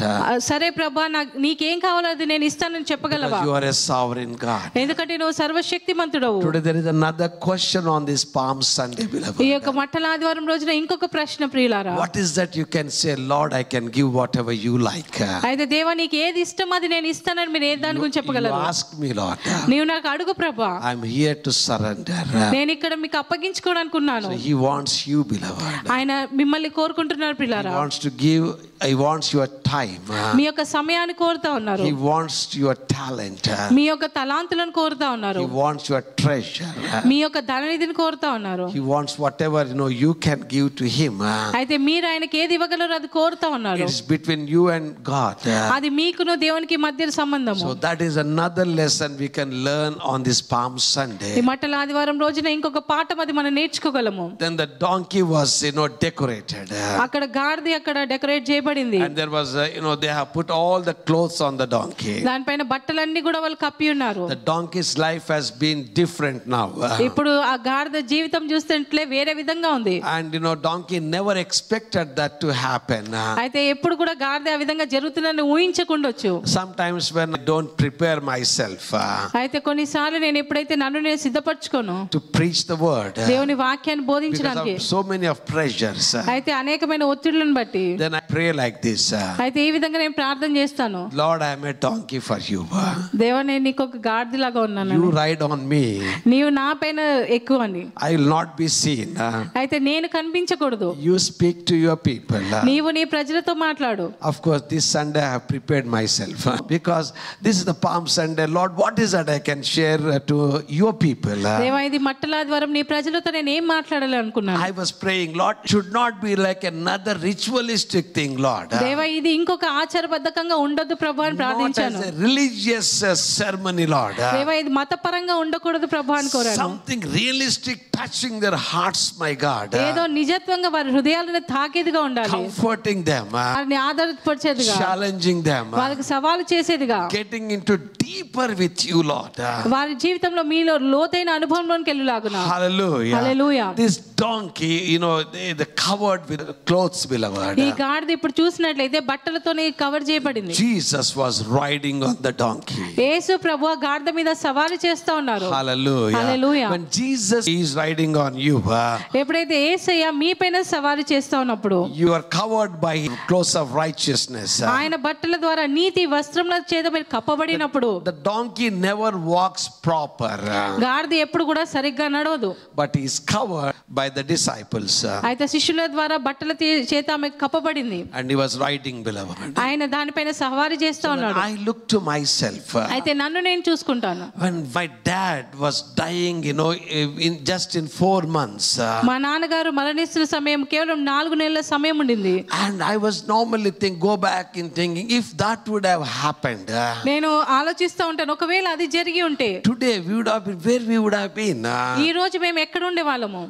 సరే ప్రభా నీకేం కావాలో అది నేను ఇస్తానని చెప్పగలవా? You are a sovereign God. ఎందుకంటే నువ్వు సర్వశక్తిమంతుడవు. Today there is another question on this Palm Sunday, beloved. ఈ యొక్క మట్టల ఆదివారం రోజున ఇంకొక ప్రశ్న ప్రియులారా. What is that you can say, Lord, I can give whatever you like. అయితే దేవా నీకు ఏది ఇష్టం అది నేను ఇస్తానని మీరు ఏ దాని గురించి చెప్పగలరు? You ask me, Lord. నీవు నాకు అడుగు ప్రభా. I'm here to surrender. నేను ఇక్కడ మీకు అప్పగించుకోవడానికి ఉన్నాను. So he wants you, beloved. ఆయన మిమ్మల్ని కోరుకుంటున్నారు ప్రియులారా. He wants to give. He wants your time. మీ యొక్క సమయాన్ని కోరుతా ఉన్నారు. He wants your talent. మీ యొక్క తలాంతులను కోరుతా ఉన్నారు. He wants your treasure. మీ యొక్క ధననిధిని కోరుతా ఉన్నారు. He wants whatever you can give to him. అయితే మీరు ఆయనకి ఏది ఇవ్వగలరో అది కోరుతా ఉన్నారు. It's between you and God. అది మీకును దేవునికి మధ్య సంబంధము. So that is another lesson we can learn on this Palm Sunday. ఈ మట్టల ఆదివారం రోజున ఇంకొక పాఠం అది మనం నేర్చుకోగలము. Then the donkey was decorated. అక్కడ గాడిద అక్కడ డెకరేట్ చేయబడింది. And there was they have put all the clothes on the donkey. దానిపైన బట్టలన్నీ కూడా వాళ్ళు కప్పి ఉన్నారు. The donkey's life has been different now. ఇప్పుడు ఆ గాడిద జీవితం చూస్తుంటే వేరే విధంగా ఉంది. And donkey never expected that to happen. అయితే ఎప్పుడు కూడా గాడిద ఆ విధంగా జరుగుతుందని ఊహించకుండొచ్చు. Sometimes when I don't prepare myself. అయితే కొన్నిసార్లు నేను ఎప్పుడైతే నన్ను నేను సిద్ధపరచుకోను to preach the word. దేవుని వాక్యాన్ని బోధించడానికి. So many of pressures. అయితే అనేకమైన ఒత్తిడులను బట్టి. Then I pray like this. అయితే ఈ విధంగా నేను ప్రార్థన చేస్తాను. Lord, I am a donkey for you. దేవా నేను నీకు ఒక గాడిదలాగా ఉన్నాను. You ride on me. నీవు నా పైన ఎక్కువని. I will not be seen. అయితే నేను కనిపించకూడదు. You speak to your people. నీవు నీ ప్రజలతో మాట్లాడు. Of course, this Sunday I have prepared myself because this is the Palm Sunday. Lord, what is that I can share to your people? దేవా ఇది మట్టల ఆదివారం నీ ప్రజలతో నేను ఏం మాట్లాడాలి అనుకున్నాను. I was praying, Lord, should not be like another ritualistic thing, Lord. దేవా ఇది ఇంకొక ఆచారబద్ధకంగా ఉండొద్దు ప్రభువా అని ప్రార్థించాను. Not as a religious ceremony, Lord. దేవా ఇది మతపరంగా ఉండకూడదు ప్రభువా అని కోరాను. Something realistic touching their hearts, my God. ఏదో నిజత్వంగా వారి హృదయాలను తాకేదిగా ఉండాలి. Comforting them. వారిని ఆదరింపచేదిగా. Challenging them. వాళ్ళకి సవాలు చేసేదిగా. Getting into deeper with you, Lord. వారి జీవితంలో మీలో లోతైన అనుభవంలోకి వెళ్ళులాగునా. Hallelujah. Hallelujah. This donkey, they covered with clothes, beloved. ఈ గాడిద ఇప్పుడు చూసినట్లయితే బట్టలతోనే కవర్ చేయబడింది. Jesus was riding on the donkey. యేసు ప్రభువు గాడిద మీద సవారీ చేస్తా ఉన్నారు. Hallelujah. Hallelujah. When Jesus is riding on you, ఎప్పుడైతే యేసయ్య మీ పైన సవారీ చేస్తా ఉన్నప్పుడు you are covered by clothes of righteousness. ఆయన బట్టల ద్వారా నీతి వస్త్రముల చేత మీరు కప్పబడినప్పుడు The donkey never walks proper. గాడిద ఎప్పుడు కూడా సరిగ్గా నడవదు. But he is covered by the disciples. అయితే శిష్యుల ద్వారా బట్టల చేత ఆమె కప్పబడింది. And he was riding, beloved. ఆయన దానిపైన సవారీ చేస్తా ఉన్నాడు. I look to myself. అయితే నన్ను నేను చూసుకుంటాను. When my dad was dying, just in 4 months. మా నాన్నగారు మరణిస్తున్న సమయం కేవలం 4 నెలల సమయం ఉండింది. And I was normally go back in thinking if that would have happened. నేను ఆలోచిస్తూ ఉంటాను ఒకవేళ అది జరిగి ఉంటే Today we would have been where we would have been. ఈ రోజు మేము ఎక్కడ ఉండే వాళ్ళము.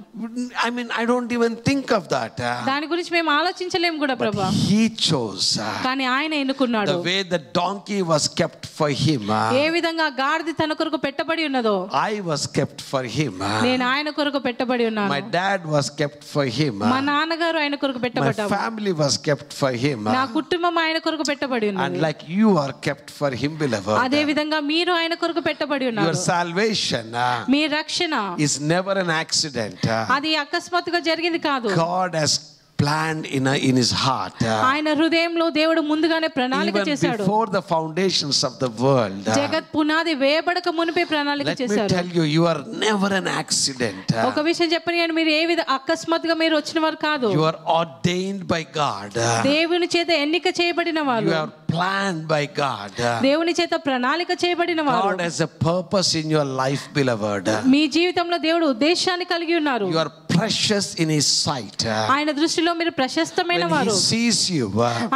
I mean, I don't even think of that. దాని గురించి మేము ఆలోచించలేము కూడా ప్రభువా. He chose. కానీ ఆయన ఎన్నుకున్నాడు. The way the donkey was kept for him. ఏ విధంగా గాడిద తన కొరకు పెట్టబడి ఉన్నదో I was kept for him. నేను ఆయన కొరకు పెట్టబడి ఉన్నాను. My dad was kept for him. మా నాన్నగారు ఆయన కొరకు My పెట్టబడ్డారు. family was kept for him. నా కుటుంబం ఆయన కొరకు పెట్టబడి And ఉన్నది. like you are kept for him, beloved. అదే విధంగా మీరు ఆయన కొరకు పెట్టబడి Your ఉన్నారు. salvation మీ రక్షణ is never an accident. అది అకస్మాత్తుగా జరిగింది కాదు. God has planned in his heart. ఆయన హృదయంలో దేవుడు ముందుగానే ప్రణాళిక Even చేశాడు. before the foundations of the world. జగత్ పునాది వేయబడక మునిపే ప్రణాళిక Let me చేశారు. tell you, you are never an accident. ఒక విషయం చెప్పని కానీ మీరు అకస్మాత్తుగా మీరు వచ్చిన వారు కాదు. You are ordained by God. దేవుని చేత ఎన్నిక చేయబడిన వారు. You are planned by God. దేవుని చేత ప్రణాళిక చేయబడిన వారు. God has a purpose in your life, beloved. మీ జీవితంలో దేవుడు ఉద్దేశాన్ని కలిగి ఉన్నారు. You are precious in his sight. ఆయన దృష్టిలో మీరు ప్రశస్తమైన When వారు. he sees you,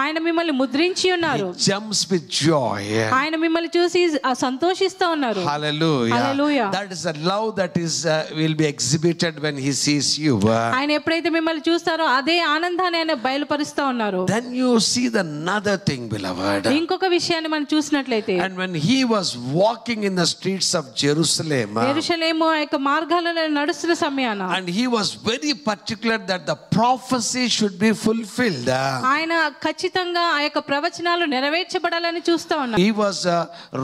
ఆయన మిమ్మల్ని ముద్రించి ఉన్నారు. he jumps with joy. ఆయన మిమ్మల్ని చూసి సంతోషిస్తూ ఉన్నారు. Hallelujah. Hallelujah. That is a love that is will be exhibited when he sees you. ఆయన ఎప్పుడైతే మిమ్మల్ని చూస్తారో అదే ఆనందాన్ని ఆయన బయలుపరుస్తూ ఉన్నారు. Then you see the another thing, beloved. ఇంకొక విషయాన్ని మనం చూసినట్లయితే And when he was walking in the streets of Jerusalem, యెరూషలేము ఆ యొక్క మార్గాలలో నడుస్తున్న సమయాన and he was very particular that the prophecy should be fulfilled. ఆయన ఖచ్చితంగా ఆ యొక్క ప్రవచనాలు నెరవేర్చబడాలని చూస్తా ఉన్నారు. He was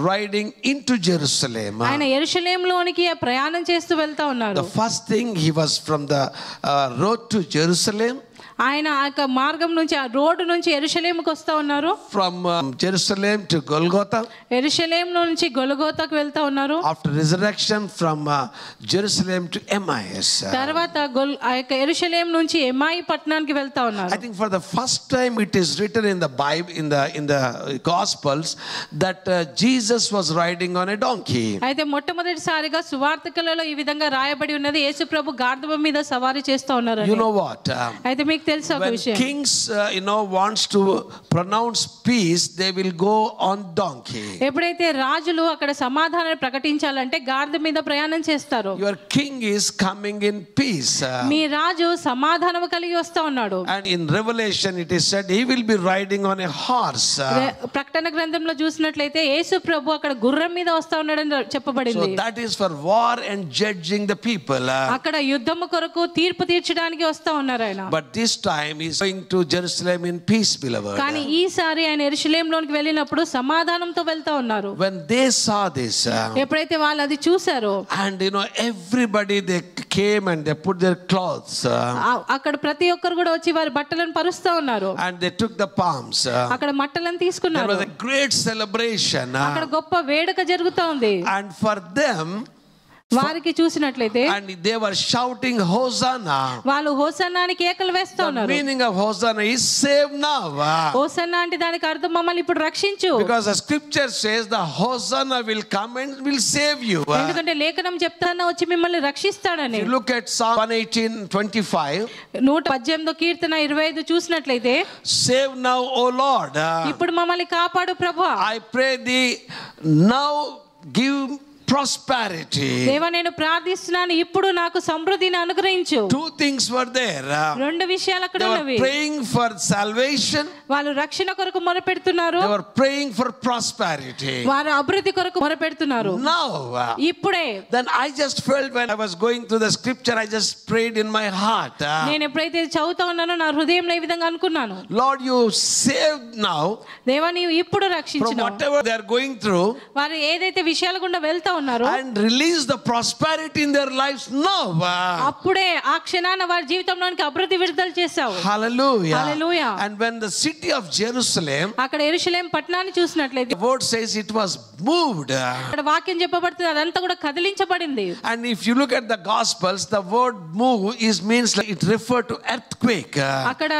riding into Jerusalem. ఆయన యెరూషలేములోనికి ప్రయాణం చేస్తూ వెళ్తా ఉన్నారు. The first thing, he was from the road to Jerusalem. ఆయన ఆ యొక్క మార్గం నుంచి ఆ రోడ్డు నుంచి యెరూషలేముకు వస్తా ఉన్నారు. From Jerusalem to Golgotha. యెరూషలేము నుంచి గొల్గోతాకు వెళ్తా ఉన్నారు. After resurrection, from Jerusalem to Emmaus. తర్వాత ఆ యొక్క యెరూషలేము నుంచి ఎమ్మాయి పట్టణానికి వెళ్తా ఉన్నారు. I think for the first time it is written in the Bible, in the Gospels, that Jesus was riding on a donkey. అయితే మొట్టమొదటిసారిగా సువార్తికలలో ఈ విధంగా రాయబడి ఉన్నది, యేసు ప్రభు గాడిద మీద సవారీ చేస్తా ఉన్నారు. You know what? అయితే మీకు తెలుసా ఒక When విషయం, kings wants to pronounce peace, they will go on donkey. ఎప్పుడైతే రాజులు అక్కడ సమాధానాన్ని ప్రకటించాలంటే గాడిద మీద ప్రయాణం చేస్తారు. Your king is coming in peace. మీ రాజు సమాధానం కలిగి వస్తా ఉన్నాడు. And in Revelation it is said he will be riding on a horse. ప్రకటన గ్రంథంలో చూసినట్లయితే యేసు ప్రభు అక్కడ గుర్రం మీద వస్తా ఉన్నాడని చెప్పబడింది. So that is for war and judging the people. అక్కడ యుద్ధము కొరకు తీర్పు తీర్చడానికి వస్తా ఉన్నారు ఆయన. But this time he is going to Jerusalem in peace, beloved. కానీ ఈసారి ఆయన యెరూషలేములోనికి వెళ్ళినప్పుడు సమాధానంతో వెళ్తా ఉన్నారు. When they saw this, ఎప్పుడైతే వాళ్ళు అది చూశారో, and everybody, they came and they put their clothes, అక్కడ ప్రతి ఒక్కరు కూడా వచ్చి వారి బట్టలను పరుస్తా ఉన్నారు. and they took the palms. అక్కడ మట్టలను There తీసుకున్నారు. was a great celebration. అక్కడ గొప్ప వేడుక జరుగుతా ఉంది. And for them, వారికి చూసినట్లయితే and they were shouting Hosanna. వాళ్ళు హోసన్నాని కేకలు వేస్తా The ఉన్నారు. meaning of Hosanna is save now. Hosanna అంటే దానికి అర్థం మమ్మల్ని ఇప్పుడు రక్షించు. Because the scripture says the Hosanna will come and will save you. ఎందుకంటే లేఖనం చెప్తానా వచ్చి మిమ్మల్ని రక్షిస్తాడని. You look at Psalm 118:25. 118వ కీర్తన 25 చూసినట్లయితే, Save now, O Lord. ఇప్పుడు మమ్మల్ని కాపాడు ప్రభువా. I pray thee now, give prosperity. దేవా నేను ప్రార్థిస్తున్నాను, ఇప్పుడు నాకు సమృద్ధిని అనుగ్రహించు. Two things were there. రెండు విషయాలు అక్కడ They were ఉన్నవి. praying for salvation. వాళ్ళు రక్షణ కొరకు మొరపెడుతున్నారు. They were praying for prosperity. వారు అభివృద్ధి కొరకు మొరపెడుతున్నారు. Now, ఇప్పుడే then I just felt when I was going through the scripture, I just prayed in my heart. నేను ఎప్పుడైతే చదువుతా ఉన్నానో నా హృదయంలో ఈ విధంగా అనుకున్నాను, Lord, you saved now దేవా నీవు ఇప్పుడు from రక్షించినావు. whatever they are going through, వారు ఏదైతే విషయాల గుండా వెళ్తా ఉన్నారో and release the prosperity in their lives now. అప్పుడే ఆ క్షణాన వారి జీవితంలోనికి అభివృద్ధి విడుదల చేశావు. Hallelujah. Hallelujah. And when the city of Jerusalem, అక్కడ యెరూషలేము పట్టణాన్ని చూసినట్లయితే the word says it was moved. అక్కడ వాక్యం చెప్పబడుతుంది, అదంతా కూడా కదిలించబడింది. And if you look at the Gospels, the word move means like it referred to earthquake. అక్కడ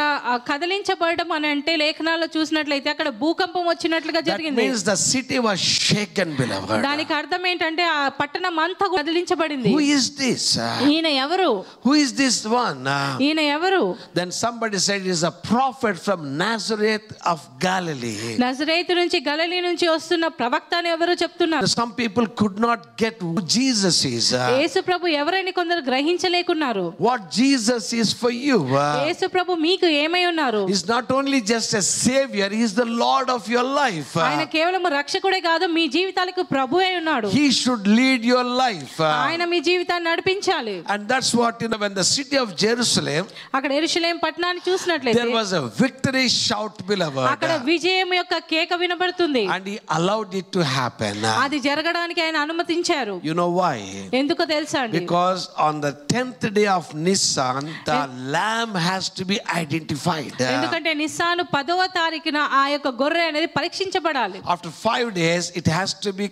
కదిలించబడడం అని అంటే లేఖనాల్లో చూసినట్లయితే అక్కడ భూకంపం వచ్చినట్లుగా That జరిగింది. means the city was shaken, beloved. దానికి అర్థం ఏంటంటే ఆ పట్టణం అంతా కదిలించబడింది. Who is this? ఈయన ఎవరు? Who is this one? ఈయన ఎవరు? Then somebody said he is a prophet from Nazareth of Galilee. నజరేతు నుంచి గలిలీ నుంచి వస్తున్న ప్రవక్త అని ఎవరు చెప్తున్నారు. Some people could not get who Jesus is. యేసు ప్రభు ఎవరైనా కొందరు గ్రహించలేకున్నారు. What Jesus is for you. యేసు ప్రభు మీకు ఏమై ఉన్నారు? He's not only just a savior, he is the Lord of your life. ఆయన కేవలం రక్షకుడే కాదు, మీ జీవితాలకు ప్రభువే ఉన్నాడు. He should lead your life. ఆయన మీ జీవితాన్ని నడిపించాలి. And that's what, when the city of Jerusalem, అక్కడ యెరూషలేము పట్టణాన్ని చూసినట్లయితే there was a victory shout, beloved. అక్కడ విజయం యొక్క కేక వినబడుతుంది. And he allowed it to happen. అది జరగడానికి ఆయన అనుమతించారు. You know why? ఎందుకో తెలుసా అండి? Because on the 10th day of Nisan, the lamb has to be identified. ఎందుకంటే నిస్సాను 10వ తారీఖున ఆ యొక్క గొర్రె అనేది పరీక్షించబడాలి. After 5 days, it has to be,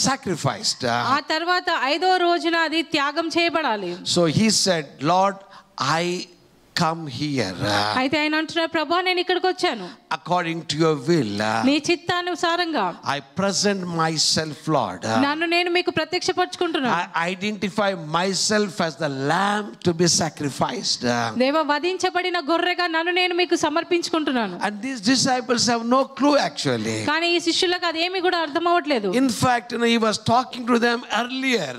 sacrificed. ఆ తర్వాత 5వ రోజున అది త్యాగం చేయబడాలి. So he said, Lord, I come here. అయితే ఆయన అంటున్నారు, ప్రభువా నేను ఇక్కడికి వచ్చాను According to your will. నీ చిత్తానుసారంగా I present myself, Lord. నన్ను నేను మీకు ప్రత్యక్షపరచుకుంటున్నాను. I identify myself as the lamb to be sacrificed. దేవ వధించబడిన గొర్రెగా నన్ను నేను మీకు సమర్పించుకుంటున్నాను. And these disciples have no clue actually. కానీ ఈ శిష్యులకు అదేమీ కూడా అర్థం అవ్వట్లేదు. In fact, he was talking to them earlier.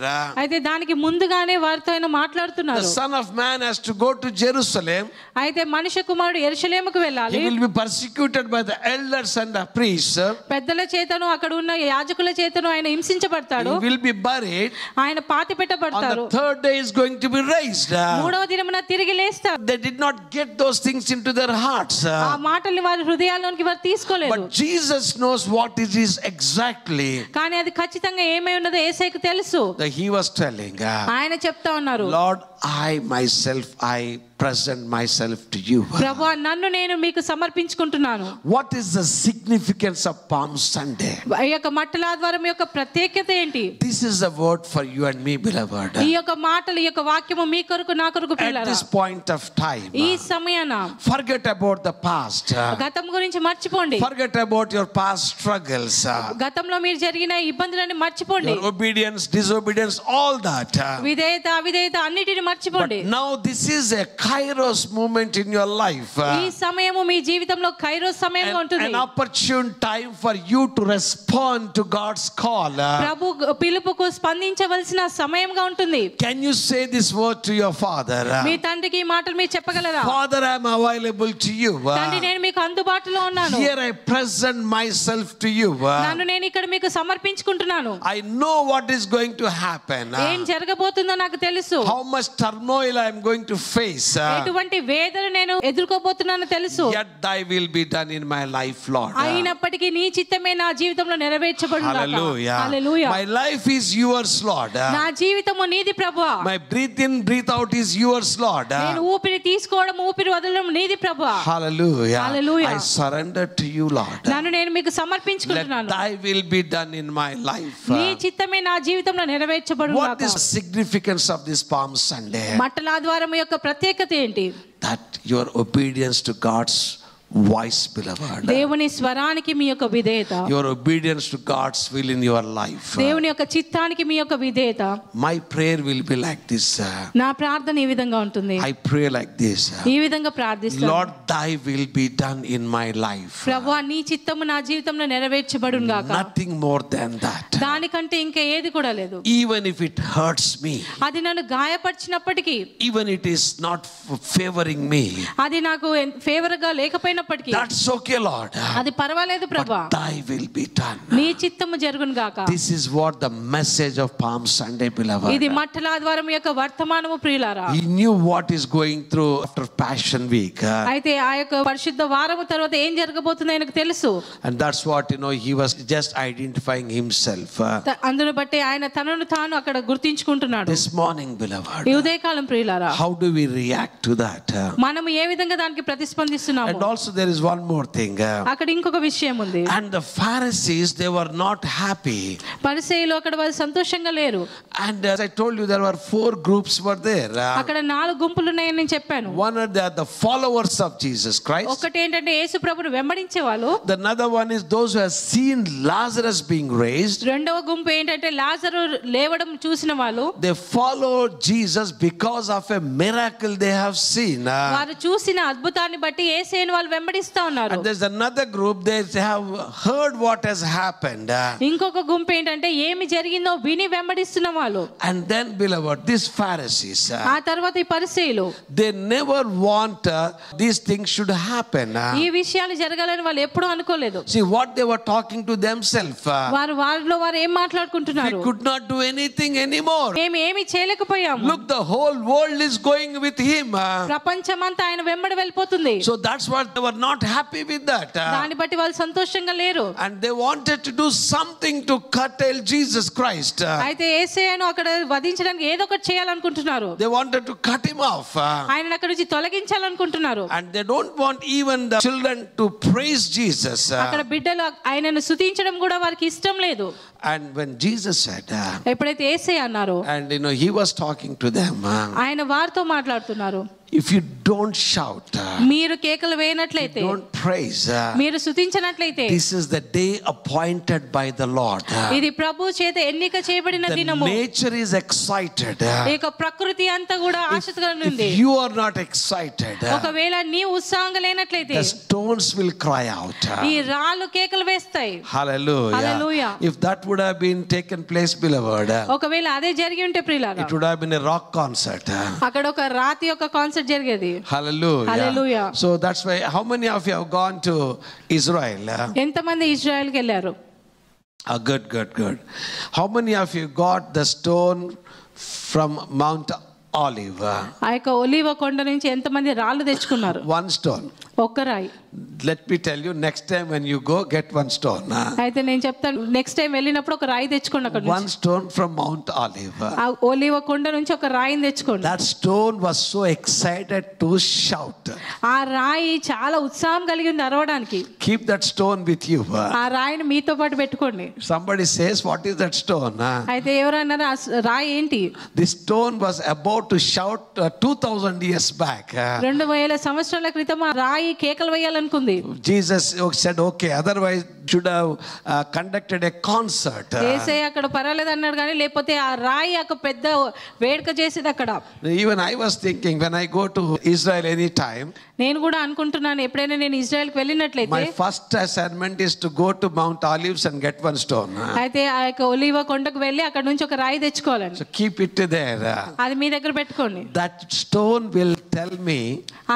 అయితే దానికి ముందుగానే వారితో ఆయన మాట్లాడుతున్నారు. The Son of Man has to go to Jerusalem. అయితే మనుష్య కుమారుడు యెరూషలేముకు వెళ్ళాలి. He will be persecuted by the elders and the priests. పెద్దల చేతను అక్కడ ఉన్న యాజకుల చేతను ఆయన హింసించబడతాడు. He will be buried. ఆయన పాతి On పెట్టబడతారు. the third day is going to be raised. మూడవ దినమున తిరిగి లేస్తారు. They did not get those things into their hearts. ఆ మాటల్ని వారి హృదయాల్లోనికి వారు తీసుకోలేదు. But Jesus knows what it is exactly. కానీ అది ఖచ్చితంగా ఏమై ఉన్నదో యేసయ్యకు తెలుసు. That he was telling. ఆయన చెప్తా ఉన్నారు, Lord, I present myself to you. ప్రభువా నన్ను నేను మీకు సమర్పించుకుంటున్నాను. What is the significance of Palm Sunday? ఈ యొక్క మట్టల ఆదివారం యొక్క ప్రత్యేకత ఏంటి? This is a word for you and me, beloved. ఈ యొక్క మాటలు ఈ యొక్క వాక్యము మీ కొరకు నా కొరకు At పిల్లరా. this point of time, ఈ సమయాన forget about the past. గతం గురించి మర్చిపోండి. Forget about your past struggles. గతంలో మీరు జరిగిన ఇబ్బందులను మర్చిపోండి. Your obedience, disobedience, all that. విధేయత అవిధేయత అన్నిటిని మర్చిపోండి. But now this is a Kairos moment in your life. ఈ సమయము మీ జీవితంలో కైరోస్ సమయంగా ఉంటుంది. An opportune time for you to respond to God's call. ప్రభు పిలుపుకు స్పందించవలసిన సమయంగా ఉంటుంది. Can you say this word to your father? మీ తండ్రికి ఈ మాటలు మీరు చెప్పగలరా? Father, I am available to you. తండ్రి నేను మీకు అందుబాటులో ఉన్నాను. Here I present myself to you. నన్ను నేను ఇక్కడ మీకు సమర్పించుకుంటున్నాను. I know what is going to happen. ఏం జరగబోతుందో నాకు తెలుసు. How much turmoil I am going to face. ఎటువంటి వేదన నేను ఎదుర్కోబోతున్నానో తెలుసు. Yet thy will be done in my life, Lord. అయినప్పటికీ నీ చిత్తమే నా జీవితంలో నెరవేర్చబడును గాక. Hallelujah. Hallelujah. My life is yours, Lord. నా జీవితము నీది ప్రభువా. My breathe in, breathe out is yours, Lord. నేను ఊపిరి తీసుకోవడం ఊపిరి వదలడం నీది ప్రభువా. Hallelujah. Hallelujah. I surrender to you, Lord. నన్ను నేను మీకు Let సమర్పించుకుంటున్నాను. thy will be done in my life. నీ చిత్తమే నా జీవితంలో నెరవేర్చబడును What గాక. is the significance of this Palm Sunday? మట్టల ఆదివారం యొక్క ప్రత్యేకత ఏంటి? That your obedience to God's voice, beloved. దేవుని స్వరానికి మీ యొక్క విధేయత. Your obedience to God's will in your life. దేవుని యొక్క చిత్తానికి మీ యొక్క విధేయత. My prayer will be like this. నా ప్రార్థన ఈ విధంగా ఉంటుంది. I pray like this. ఈ విధంగా ప్రార్థిస్తాను. Lord, thy will be done in my life. ప్రభువా నీ చిత్తము నా జీవితంలో నెరవేర్చబడును గాక. Nothing more than that. దానికంటే ఇంకా ఏది కూడా లేదు. Even if it hurts me, అది నన్ను గాయపరిచినప్పటికీ, even it is not favoring me, అది నాకు ఫేవర్ గా లేకపోయినప్పటికీ, that's okay, Lord. అది పర్వాలేదు ప్రభువా. But thy will be done. నీ చిత్తము జరుగును గాక. This is what the message of Palm Sunday, beloved. ఇది మట్టల ఆదివారం యొక్క వర్తమానము ప్రియులారా. He knew what is going through after Passion Week. అయితే ఆ యొక్క పరిశుద్ధ వారము తర్వాత ఏం జరగబోతుందో ఆయనకు తెలుసు. And that's what, he was just identifying himself. అందును బట్టి ఆయన తనను తాను అక్కడ గుర్తించుకుంటున్నాడు. This morning, beloved, ఈ ఉదయకాలం ప్రియులారా, how do we react to that? మనము ఏ విధంగా దానికి ప్రతిస్పందిస్తున్నాము? And also there is one more thing. అక్కడ ఇంకొక విషయం ఉంది. And the Pharisees, they were not happy. పరిసయ్యులు అక్కడ వారు సంతోషంగా లేరు. And as I told you, there were 4 groups were there. అక్కడ 4 గుంపులు ఉన్నాయని నేను చెప్పాను. One are the followers of Jesus Christ. ఒకటి ఏంటంటే యేసు ప్రభువును వెంబడించే వాళ్ళు. The another one is those who have seen Lazarus being raised. రెండవ గుంపు ఏంటంటే లాజరు లేవడం చూసిన వాళ్ళు. They followed Jesus because of a miracle they have seen. వారు చూసిన అద్భుతాన్ని బట్టి యేసుని వాళ్ళు వెంబడిస్తా ఉన్నారు. And there's another group, they have heard what has happened. ఇంకొక గుంపు ఏంటంటే ఏమి జరిగిందో విని వెంబడిస్తున్న వాళ్ళు. And then, beloved, these Pharisees, ఆ తర్వాత ఈ పరిసయ్యులు, they never want these things should happen. ఈ విషయాలు జరగాలని వాళ్ళు ఎప్పుడూ అనుకోలేదు. See what they were talking to themselves. వారిలో వారు ఏం మాట్లాడుకుంటున్నారు? We could not do anything anymore. మేము ఏమి చేయలేకపోయాము. Look, the whole world is going with him. ప్రపంచమంతా ఆయన వెంబడి వెళ్ళిపోతుంది. So that's what they were not happy with that. దాన్ని బట్టి వాళ్ళు సంతోషంగా లేరు. And they wanted to do something to curtail Jesus Christ. అయితే యేసయ్యను అక్కడ వధించడానికి ఏదో ఒకటి చేయాలనుకుంటున్నారు. They wanted to cut him off. ఆయనను అక్కడ నుంచి తొలగించాలనుకుంటున్నారు. And they don't want even the children to praise Jesus. అక్కడ బిడ్డలు ఆయనను స్తుతించడం కూడా వారికి ఇష్టం లేదు. And when Jesus said, ఎప్పుడైతే యేసయ్య అన్నారో, and he was talking to them, ఆయన వారితో మాట్లాడుతున్నారు. if you don't shout, మీరు కేకలు వేయనట్లయితే, don't praise, మీరు స్తుతించనట్లయితే, this is the day appointed by the Lord. ఇది ప్రభు చేత ఎన్నిక చేయబడిన The దినము. nature is excited. ఇక ప్రకృతి అంతా కూడా ఆశతో ఉంది. If you are not excited, ఒకవేళ నీ ఉత్సాహంగా లేనట్లయితే the stones will cry out. ఈ రాళ్ళు కేకలు వేస్తాయి. Hallelujah. Hallelujah. If that would have been taken place, beloved, ఒకవేళ అదే జరిగి ఉంటే ప్రియులారా, it would have been a rock concert. అక్కడ ఒక రాతి యొక్క కాన్సర్ట్ జరిగేది. Hallelujah. Hallelujah. So that's why, how many of you have gone to Israel? ఎంతమంది ఇజ్రాయెల్కి వెళ్ళారు? Good. How many of you got the stone from Mount Olive? ఆ యొక్క ఒలీవ కొండ నుంచి ఎంతమంది రాళ్ళు తెచ్చుకున్నారు? One stone. ఒక్క రాయి. Let me tell you, next time when you go, get one stone. అయితే నేను చెప్తాను, నెక్స్ట్ టైం వెళ్ళినప్పుడు ఒక రాయి తెచ్చుకోండి. అక్కడ One stone from Mount Olive. ఆ ఒలీవ కొండ నుంచి ఒక రాయిని తెచ్చుకోండి. That stone was so excited to shout. ఆ రాయి చాలా ఉత్సాహం కలిగి ఉంది అరవడానికి. Keep that stone with you. ఆ రాయిని మీతో పాటు పెట్టుకోండి. Somebody says, what is that stone? అయితే ఎవరన్నారు ఆ రాయి ఏంటి? This stone was about to shout 2000 years back. 2000 సంవత్సరాల క్రితం ఆ రాయి కేకలు వేయాలనుకుంది. Jesus said, okay, otherwise should have conducted a concert. యేసయ్య అక్కడ పర్వాలేదు అన్నాడు, కానీ లేకపోతే ఆ రాయి ఒక పెద్ద వేడుక చేసేది అక్కడ. Even I was thinking, when I go to Israel any time, నేను కూడా అనుకుంటున్నాను, ఎప్పుడైనా నేను ఇజ్రాయెల్కి వెళ్ళినట్లయితే my first assignment is to go to Mount Olives and get one stone. అయితే ఆ యొక్క ఒలీవ కొండకు వెళ్ళి అక్కడ నుంచి ఒక రాయి తెచ్చుకోవాలని. So keep it there. అది మీ దగ్గర పెట్టుకోండి. That stone will tell me,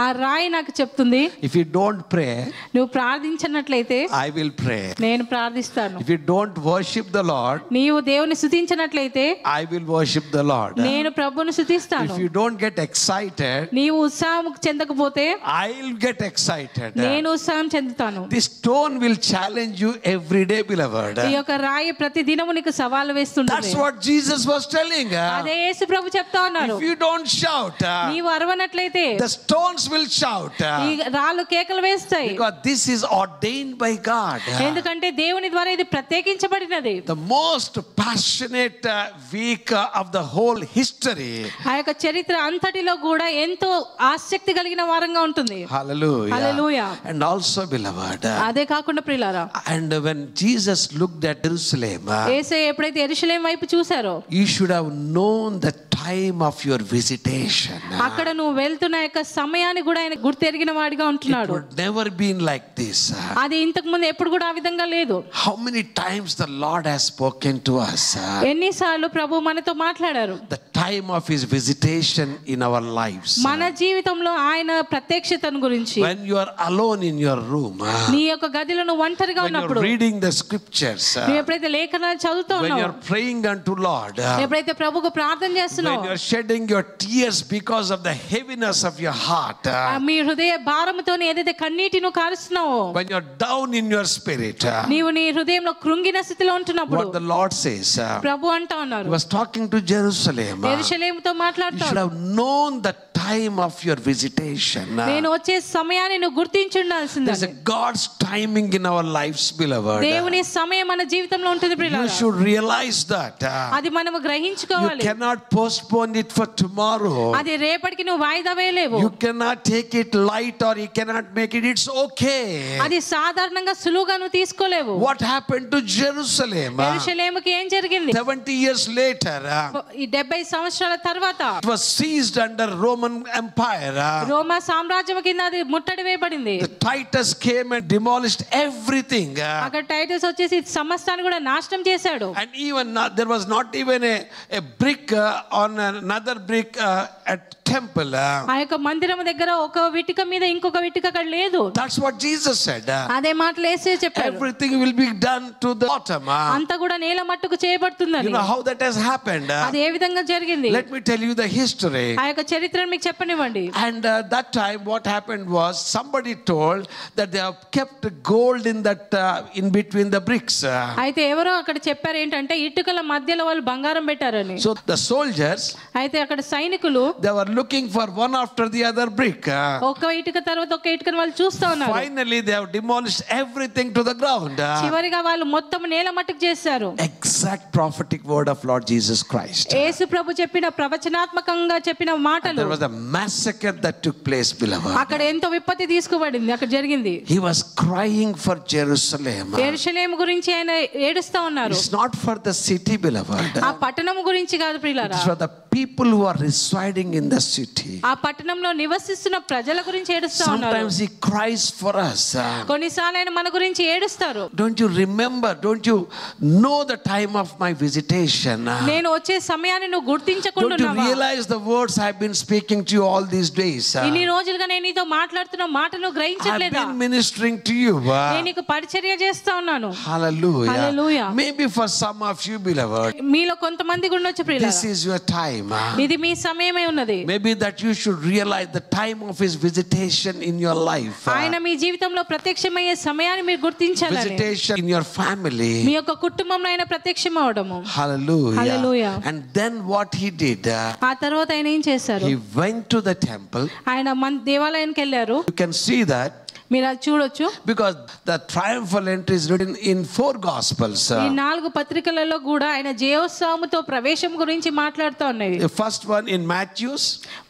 ఆ రాయి నాకు చెప్తుంది, if you don't pray, నువ్వు ప్రార్థించినట్లయితే I will pray. నేను ప్రార్థిస్తాను. If you don't worship the Lord, నీవు దేవుని స్తుతించినట్లయితే I will worship the Lord. నేను ప్రభువును స్తుతిస్తాను. If you don't get excited, నీవు ఉత్సాహం చెందకపోతే I'll get excited. నేను ఉత్సాహం చెందుతాను. This stone will challenge you every day, beloved. ఈ యొక్క రాయి ప్రతి దినము నీకు సవాలు వేస్తుంది. That's what Jesus was telling. అదే యేసు ప్రభు చెప్తా ఉన్నారు. If you don't shout, నీవు అరవనట్లయితే the stones will shout. ఈ రాళ్ళు కేకలు వేస్తాయి. Because this is ordained by God. ఎందుకంటే దేవుని ద్వారా ఇది ప్రత్యేకించబడినది. The most passionate week of the whole history. ఆ యొక్క చరిత్ర అంతటిలో కూడా ఎంతో ఆసక్తి కలిగిన వారంగా ఉంటుంది. Hallelujah. Hallelujah. And also, beloved, అదే కాకుండా ప్రియులారా, and when Jesus looked at Jerusalem, యేసయ్య ఎప్పుడైతే యెరూషలేము వైపు చూశారో, you should have known the time of your visitation. అక్కడ నువ్వు వెళ్తున్న యొక్క సమయాన్ని కూడా ఆయన గుర్తెరిగిన వాడిగా It ఉంటున్నాడు. would never been like this. అది ఇంతకు ముందు ఎప్పుడు కూడా ఆ విధంగా లేదు. How many times the Lord has spoken to us? ఎన్నిసార్లు ప్రభు మనతో మాట్లాడారు. The time of his visitation in our lives. మన జీవితంలో ఆయన ప్రత్యక్షతను గురించి. When you are alone in your room, నీ యొక్క గదిలో నువ్వు ఒంటరిగా when you ఉన్నప్పుడు, are reading the scriptures, నువ్వు ఎప్పుడైతే లేఖనాలు చదువుతూ when you ఉన్నావు, are praying unto Lord, ఎప్పుడైతే ప్రభువుకు ప్రార్థన when చేస్తున్నావు, you are shedding your tears because of the heaviness of your heart, మీ హృదయ భారముతో ఏదైతే కన్నీటి నువ్వు కారుస్తున్నావో, when you are down in your spirit, నీవు నీ హృదయంలో కృంగిన స్థితిలో ఉంటున్నప్పుడు, what the Lord says, ప్రభు అంటా ఉన్నారు, he was talking to Jerusalem. యెరూషలేముతో You should మాట్లాడతాడు. have known the time of your visitation. నేను వచ్చే సమయాన్ని నువ్వు గుర్తించుండాల్సిందే. There's a God's timing in our lives, beloved. దేవుని సమయం మన జీవితంలో ఉంటుంది You ప్రియులారా. should realize that. అది మనము You గ్రహించుకోవాలి. cannot postpone it for tomorrow. అది రేపటికి నువ్వు వాయిదా వేయలేవు. You cannot take it light or you cannot make it. It's okay. అది సాధారణంగా సులువుగా నువ్వు తీసుకోలేవు. What happened to Jerusalem? యెరూషలేముకి ఏం జరిగింది? 70 years later, ఈ 70 సంవత్సరాల తర్వాత it was seized under Roman Empire. రోమా సామ్రాజ్యం కింద అది ముట్టడి వేయబడింది. The Titus came and demolished everything. అక్కడ టైటస్ వచ్చేసి సమస్తాన్ని కూడా నాశనం చేశాడు. And even there was not even a brick on another brick at temple. ఆ యొక్క మందిరం దగ్గర ఒక విటిక మీద ఇంకొక విటిక అక్కడ లేదు. That's what Jesus said. అదే మాటలు యేసు చెప్పాడు. Everything will be done to the bottom. అంతా కూడా నేల మట్టుకు చేయబడుతుందని. You know how that has happened? అది ఏ విధంగా జరిగింది? Let me tell you the history. ఆ యొక్క చరిత్రను మీకు చెప్పనివ్వండి. And that time what happened was somebody told that they have kept gold in that in between the bricks. అయితే ఎవరో అక్కడ చెప్పారు ఏంటంటే ఇటుకల మధ్యలో వాళ్ళు బంగారం పెట్టారని. So the soldiers, అయితే అక్కడ సైనికులు they were looking for one after the other brick. ఒక ఇటుక తర్వాత ఒక ఇటుకను వాళ్ళు చూస్తా ఉన్నారు. Finally they have demolished everything to the ground. చివరిగా వాళ్ళు మొత్తం నేల మట్టుకు చేశారు. Exact prophetic word of Lord Jesus Christ. యేసు ప్రభు చెప్పిన ప్రవచనాత్మకంగా చెప్పిన మాటలు. There was a massacre that took place, beloved. అక్కడ ఎంతో విపత్తి తీసుకుబడింది, అక్కడ జరిగింది. He was crying for Jerusalem. యెరూషలేము గురించి ఆయన ఏడుస్తా ఉన్నారు. It's not for the city, beloved. ఆ పట్టణం గురించి కాదు ప్రియులారా. It's for the people who are residing in the city. ఆ పట్టణంలో నివసిస్తున్న ప్రజల గురించి ఏడుస్తా ఉన్నారు. Sometimes he cries for us. కొన్నిసార్లు ఆయన మన గురించి ఏడుస్తారు. Don't you remember? Don't you know the time of my visitation? నేను వచ్చే సమయాన్ని నువ్వు Don't you గుర్తించకుంటున్నావా? realize the words I've been speaking to you all these days? ఇన్ని రోజులుగా నేను నీతో మాట్లాడుతున్న మాటలు I've గ్రహించట్లేదా? been ministering to you. నేను నీకు పరిచర్య చేస్తా ఉన్నాను. Hallelujah. Hallelujah. Maybe for some of you, beloved, మీలో కొంతమంది గుండొచ్చు this ప్రియులారా, is your time. ఇది మీ సమయమే ఉన్నది. Maybe that you should realize the time of his visitation in your life. ఆయన మీ జీవితంలో ప్రత్యక్షమయ్యే సమయాన్ని మీరు గుర్తించాలని. Visitation in your family. మీ యొక్క కుటుంబంలో ఆయన ప్రత్యక్షం అవడము. Hallelujah. Hallelujah. And then what he did, ఆ తర్వాత ఆయన ఏం చేశారు? he went to the temple. ఆయన దేవాలయానికి వెళ్ళారు. You can see that మీరు అది చూడొచ్చు. because the triumphal entry is written in 4 gospels. ఈ 4 పత్రికలలో కూడా ఆయన జయోత్సవముతో ప్రవేశం గురించి మాట్లాడుతూ ఉన్నాయి. The first one in Matthew's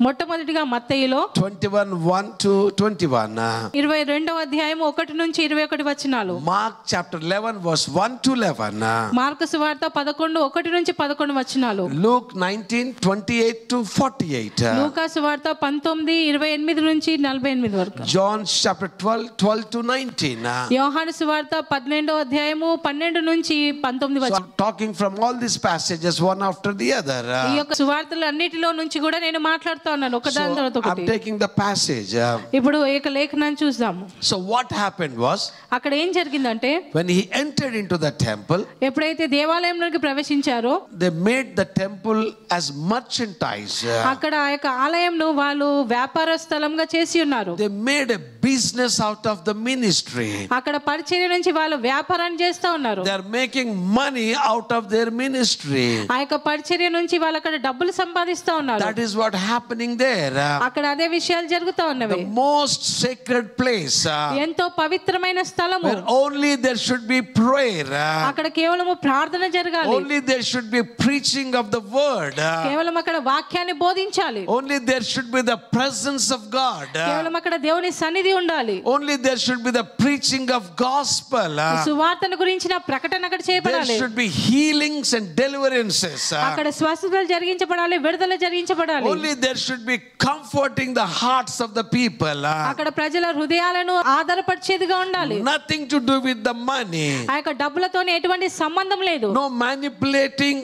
మొట్టమొదటిగా మత్తయిలో 21:1 to 21. 22వ అధ్యాయం 1 నుంచి 21 వచనాలు. Mark chapter 11 verse 1 to 11. Mark సువార్త 11 1 నుంచి 11 వచనాలు. Luke 19:28 to 48. లూకా సువార్త 19 28 నుంచి 48 వరకు. John chapter 12 to 19. యోహాను సువార్త 12వ అధ్యాయము 12 నుంచి 19 So వచనం. I'm talking from all these passages one after the other. ఈ యొక్క సువార్తలు అన్నిటిలో నుంచి కూడా నేను మాట్లాడుతా ఉన్నాను ఒకదాని తర్వాత So I'm ఒకటి. taking the passage. ఇప్పుడు ఏక లేఖనాన్ని చూద్దాము. So what happened was, అక్కడ ఏం జరిగిందంటే when he entered into the temple, ఎప్పుడైతే దేవాలయంలోకి ప్రవేశించారో they made the temple as merchandise. అక్కడ ఆ యొక్క ఆలయంను వాళ్ళు వ్యాపార స్థలంగా చేసి ఉన్నారు. They made a business out of the ministry. అక్కడ పరిచర్య నుంచి వాళ్ళు వ్యాపారాన్ని చేస్తా ఉన్నారు. They are making money out of their ministry. ఆ యొక్క పరిచర్య నుంచి వాళ్ళు అక్కడ డబ్బులు సంపాదిస్తా ఉన్నారు. That is what happening there. అక్కడ అదే విషయాలు జరుగుతా ఉన్నవి. The most sacred place, ఎంతో పవిత్రమైన స్థలము, where only there should be prayer. అక్కడ కేవలము ప్రార్థన జరగాలి. Only there should be preaching of the word. కేవలం అక్కడ వాక్యాన్ని బోధించాలి. Only there should be the presence of God. కేవలం అక్కడ దేవుని సన్నిధి ఉండాలి. Only there should be the preaching of gospel. సువార్తను గురించిన ప్రకటన అక్కడ There చేయబడాలి. should be healings and deliverances. అక్కడ స్వస్థతలు జరిగించబడాలి, విడుదల జరిగించబడాలి. Only there should be comforting the hearts of the people. అక్కడ ప్రజల హృదయాలను ఆధారపరిచేదిగా ఉండాలి. Nothing to do with the money. ఆ యొక్క డబ్బులతోనే ఎటువంటి సంబంధం లేదు. No manipulating,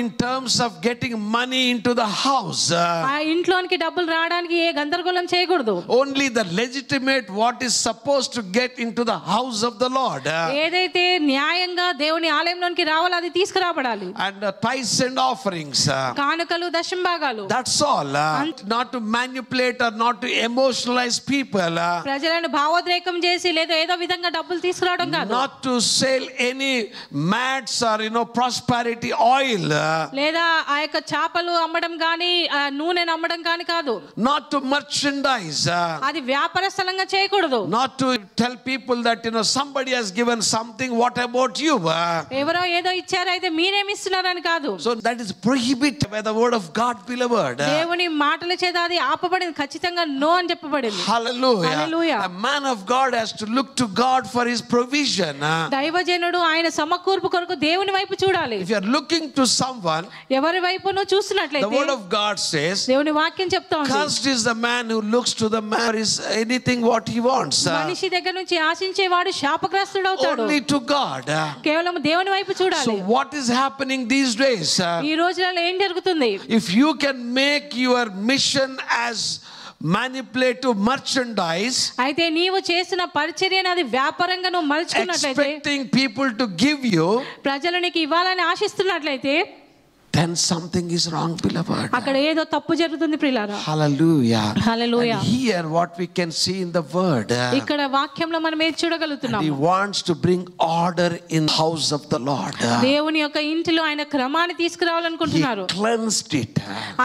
in terms of getting money into the house. ఆ ఇంట్లోనికి డబ్బులు రావడానికి ఏ గందరగోళం చేయకూడదు. Only the legitimate what is supposed to get into the house of the Lord. ఏదైతే న్యాయంగా దేవుని ఆలయంలోనికి రావాలో అది తీసుకురాబడాలి. And tithes and offerings. కానుకలు, దశంభాగాలు. That's all. Not to manipulate or not to emotionalize people. ప్రజలను భావోద్రేకం చేసి లేదా ఏదో విధంగా డబ్బులు తీసుకురావడం కాదు. Not to sell any mats or prosperity oil. లేదా ఆ యొక్క చేపలు అమ్మడం గానీ నూనెను అమ్మడం గానీ కాదు. Not to merchandise. అది వ్యాపార స్థలంగా చేయకూడదు. చేయకూడదు. Not to tell people that somebody has given something, what about you? ఎవరో ఏదో ఇచ్చారు అయితే మీరేమి ఇస్తున్నారని కాదు. So that is prohibited by the word of God, beloved. దేవుని మాటల చేత అది ఆపబడింది, ఖచ్చితంగా నో అని చెప్పబడింది. Hallelujah. Hallelujah. A man of God has to look to God for his provision. దైవజనుడు ఆయన సమకూర్పు కొరకు దేవుని వైపు చూడాలి. If you are looking to someone, ఎవరి వైపునో the చూస్తున్నట్లయితే word of God says, దేవుని వాక్యం చెప్తోంది, cursed is the man who looks to the man for his anything what he wants. మనిషి దగ్గర నుంచి ఆశించేవాడు శాపగ్రస్తుడవుతాడు. Only to God. కేవలం దేవుని వైపు So చూడాలి. what is happening these days? ఈ రోజులలో ఏం జరుగుతుంది? If you can make your mission as manipulative merchandise, అయితే నీవు చేసిన పరిచర్యను అది వ్యాపారంగా నువ్వు మలుచుకున్నట్లయితే, expecting people to give you, ప్రజలు నీకు ఇవ్వాలని ఆశిస్తున్నట్లయితే, then something is wrong, beloved. అక్కడ ఏదో తప్పు జరుగుతుంది ప్రియులారా. Hallelujah. Hallelujah. And here what we can see in the word, ఇక్కడ వాక్యంలో మనం ఏది చూడగలుగుతున్నాం? he wants to bring order in the house of the Lord. దేవుని యొక్క ఇంటిలో ఆయన క్రమాన్ని తీసుకురావాలనుకుంటున్నారు. He cleansed it.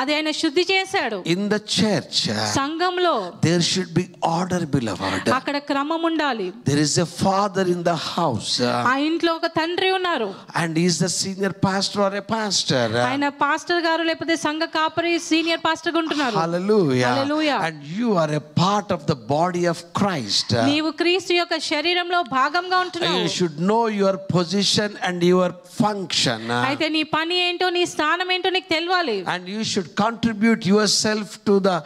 అది ఆయన శుద్ధి చేశాడు. In the church, సంఘంలో there should be order, beloved. అక్కడ క్రమం ఉండాలి. There is a father in the house, ఆ ఇంట్లో ఒక తండ్రి ఉన్నారు. and he is the senior pastor or a pastor. ఆయన పాస్టర్ గారు లేకపోతే సంఘ కాపరి సీనియర్ పాస్టర్ గా ఉంటున్నారు. Hallelujah. Hallelujah. And you are a part of the body of Christ. నీవు క్రీస్తు యొక్క శరీరంలో భాగంగా ఉంటున్నావు. You should know your position and your function. అయితే నీ పని ఏంటో నీ స్థానం ఏంటో నీకు తెలియాలి. And you should contribute yourself to the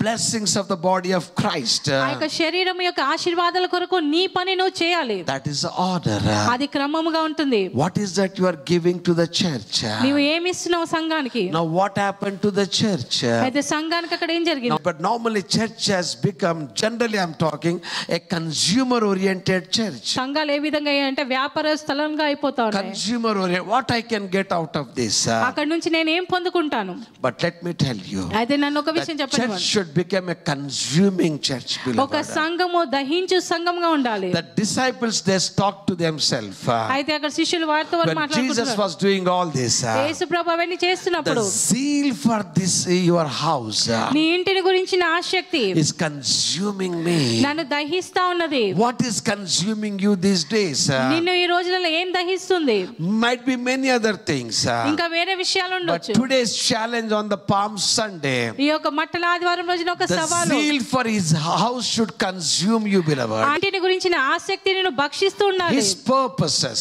blessings of the body of Christ. ఆ యొక్క శరీరం యొక్క ఆశీర్వాదాల కొరకు నీ పని నువ్వు చేయాలి. That is order. అది క్రమముగా ఉంటుంది. What is that you are giving to the church? నీవు ఏమి ఇస్తున్నావు సంఘానికి? Now what happened to the church? అయితే సంఘానికి అక్కడ ఏం జరిగింది? But normally church has become, generally I'm talking, a consumer oriented church. సంఘాలు ఏ విధంగా అంటే వ్యాపార స్థలంగా అయిపోతా ఉన్నాయి. Consumer oriented. What I can get out of this? అక్కడ నుంచి నేను ఏం పొందుకుంటాను? But let me tell you, అయితే నన్ను ఒక విషయం church చెప్పండి. should become a consuming church, ఒక beloved. సంఘము దహించు సంఘంగా ఉండాలి. The disciples, they talk to themselves. అయితే అక్కడ శిష్యులు వారితో When Jesus మాట్లాడుకుంటున్నారు. was doing all this, యేసు ప్రభు అవన్నీ the చేస్తున్నప్పుడు zeal for this your house నీ ఇంటిని గురించిన ఆసక్తి is consuming me. నన్ను దహిస్తా ఉన్నది. What is consuming you these days? నిన్ను ఈ రోజులలో ఏం దహిస్తుంది? Might be many other things. ఇంకా వేరే విషయాలు But ఉండొచ్చు. today's challenge on the Palm Sunday, ఈ యొక్క మట్టల ఆదివారం రోజున ఒక the సవాలు. zeal for his house should consume you, beloved. ఆ ఇంటిని గురించిన ఆసక్తి నిన్ను భక్షిస్తూ ఉండాలి. His purposes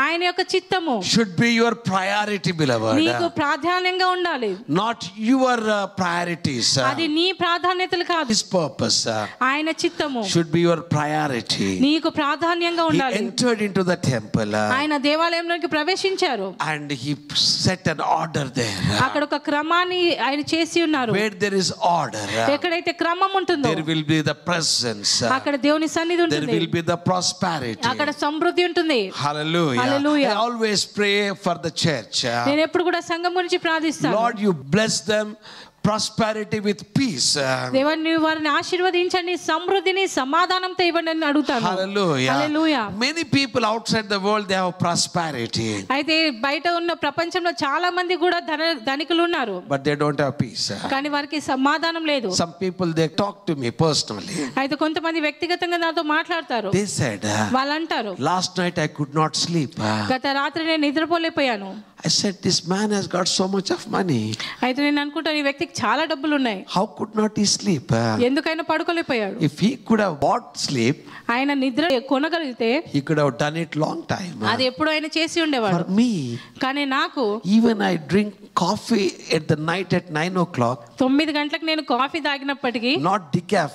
ఆయన యొక్క చిత్తము should be your priority, beloved. నీకు ప్రాధాన్యంగా ఉండాలి. Not your priorities. అది నీ ప్రాధాన్యతలు కాదు. His purpose ఆయన చిత్తము should be your priority. నీకు ప్రాధాన్యంగా He ఉండాలి. entered into the temple ఆయన దేవాలయంలోకి ప్రవేశించారు. and he set an order there. అక్కడ ఒక క్రమాన్ని ఆయన చేసి ఉన్నారు. Where there is order, ఎక్కడైతే క్రమం ఉంటుందో there will be the presence. అక్కడ దేవుని సన్నిధి There ఉంటుంది. will be the prosperity. అక్కడ సమృద్ధి ఉంటుంది. Hallelujah. Hallelujah. I always pray for the church. నేను ఎప్పుడు కూడా సంఘం గురించి ప్రార్థిస్తాను. Lord, you bless them prosperity with peace. దేవా నీవు వారిని ఆశీర్వదించండి, సమృద్ధిని సమాధానంతో ఇవ్వండి అని అడుగుతాను. Hallelujah. Hallelujah. Many people outside the world, they have prosperity, అయితే బయట ఉన్న ప్రపంచంలో చాలా మంది కూడా ధనికులు ఉన్నారు, but they don't have peace. కానీ వారికి సమాధానం లేదు. Some people, they talk to me personally. అయితే కొంతమంది వ్యక్తిగతంగా నాతో మాట్లాడతారు. They said, వాళ్ళు అంటారు, last night I could not sleep. గత రాత్రి నేను నిద్రపోలేకపోయాను. I said, this man has got so much of money. అయితే నేను అనుకుంటాను ఈ వ్యక్తికి చాలా డబ్బులు ఉన్నాయి, How could not he sleep? ఎందుకైనా పడుకోలేకపోయాడు. If he could have bought sleep, ఆయన నిద్ర కొనగలిగితే he could have done it long time. అది ఎప్పుడో ఆయన చేసి ఉండేవాడు. For me, కానీ నాకు even I drink coffee at the night at 9 o'clock, 9 గంటలకు నేను కాఫీ తాగినప్పటికీ, not decaf,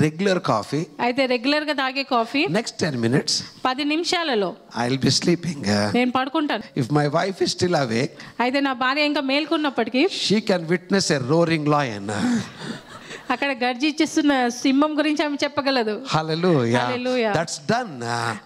regular coffee, అయితే రెగ్యులర్ గా తాగే కాఫీ next 10 minutes, 10 నిమిషాలలో I'll be sleeping. నేను పడుకుంటాను. If my wife is still awake, అయితే నా భార్య ఇంకా మేల్కొన్నప్పటికీ she can witness a roaring lion. అక్కడ గర్జిస్తున్న సింహం గురించి ఆమె చెప్పగలదు. Hallelujah. Hallelujah. That's done.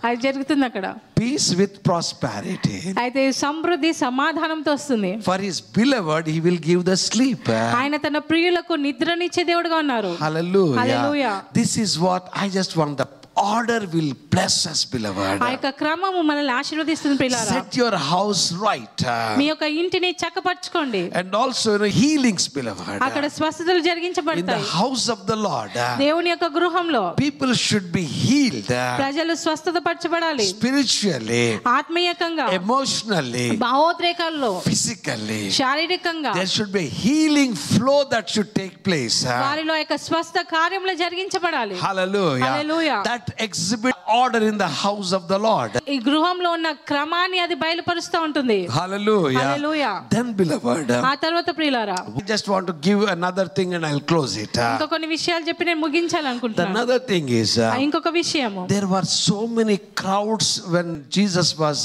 అది జరుగుతుంది అక్కడ. Peace with prosperity. అయితే సమృద్ధి సమాధానంతో వస్తుంది. For his beloved, he will give the sleep. ఆయన తన ప్రియులకు నిద్రనిచ్చే దేవుడుగా ఉన్నారు. Hallelujah. Hallelujah. This is what I just want the order will bless us, beloved. ఆ యొక్క క్రమము మనల్ని ఆశీర్వదిస్తుంది ప్రియులారా. Set your house right. మీ యొక్క ఇంటిని చక్కపరచుకోండి. And also healings, beloved. అక్కడ స్వస్థతలు In the జరిగించబడతాయి. house of the Lord, దేవుని యొక్క గృహంలో people should be healed ప్రజలు స్వస్థత పరచబడాలి. spiritually, ఆత్మీయంగా, emotionally, భావోద్రేకాల్లో, physically. శారీరకంగా There should be a healing flow that should take place. వారిలో యొక్క స్వస్థ కార్యములు జరిగించబడాలి. Hallelujah. Hallelujah. That exhibit order in the house of the Lord. ఈ గృహంలో ఉన్న క్రమాన్ని అది బయలుపరుస్తూ ఉంటుంది. Hallelujah. Hallelujah. Then, beloved, ఆ తర్వాత ప్రియులారా, we just want to give another thing and I'll close it. ఇంకా కొన్ని విషయాలు చెప్పి నేను ముగించాలనుకుంటున్నాను. Another thing is, ఇంకొక విషయము, there were so many crowds when Jesus was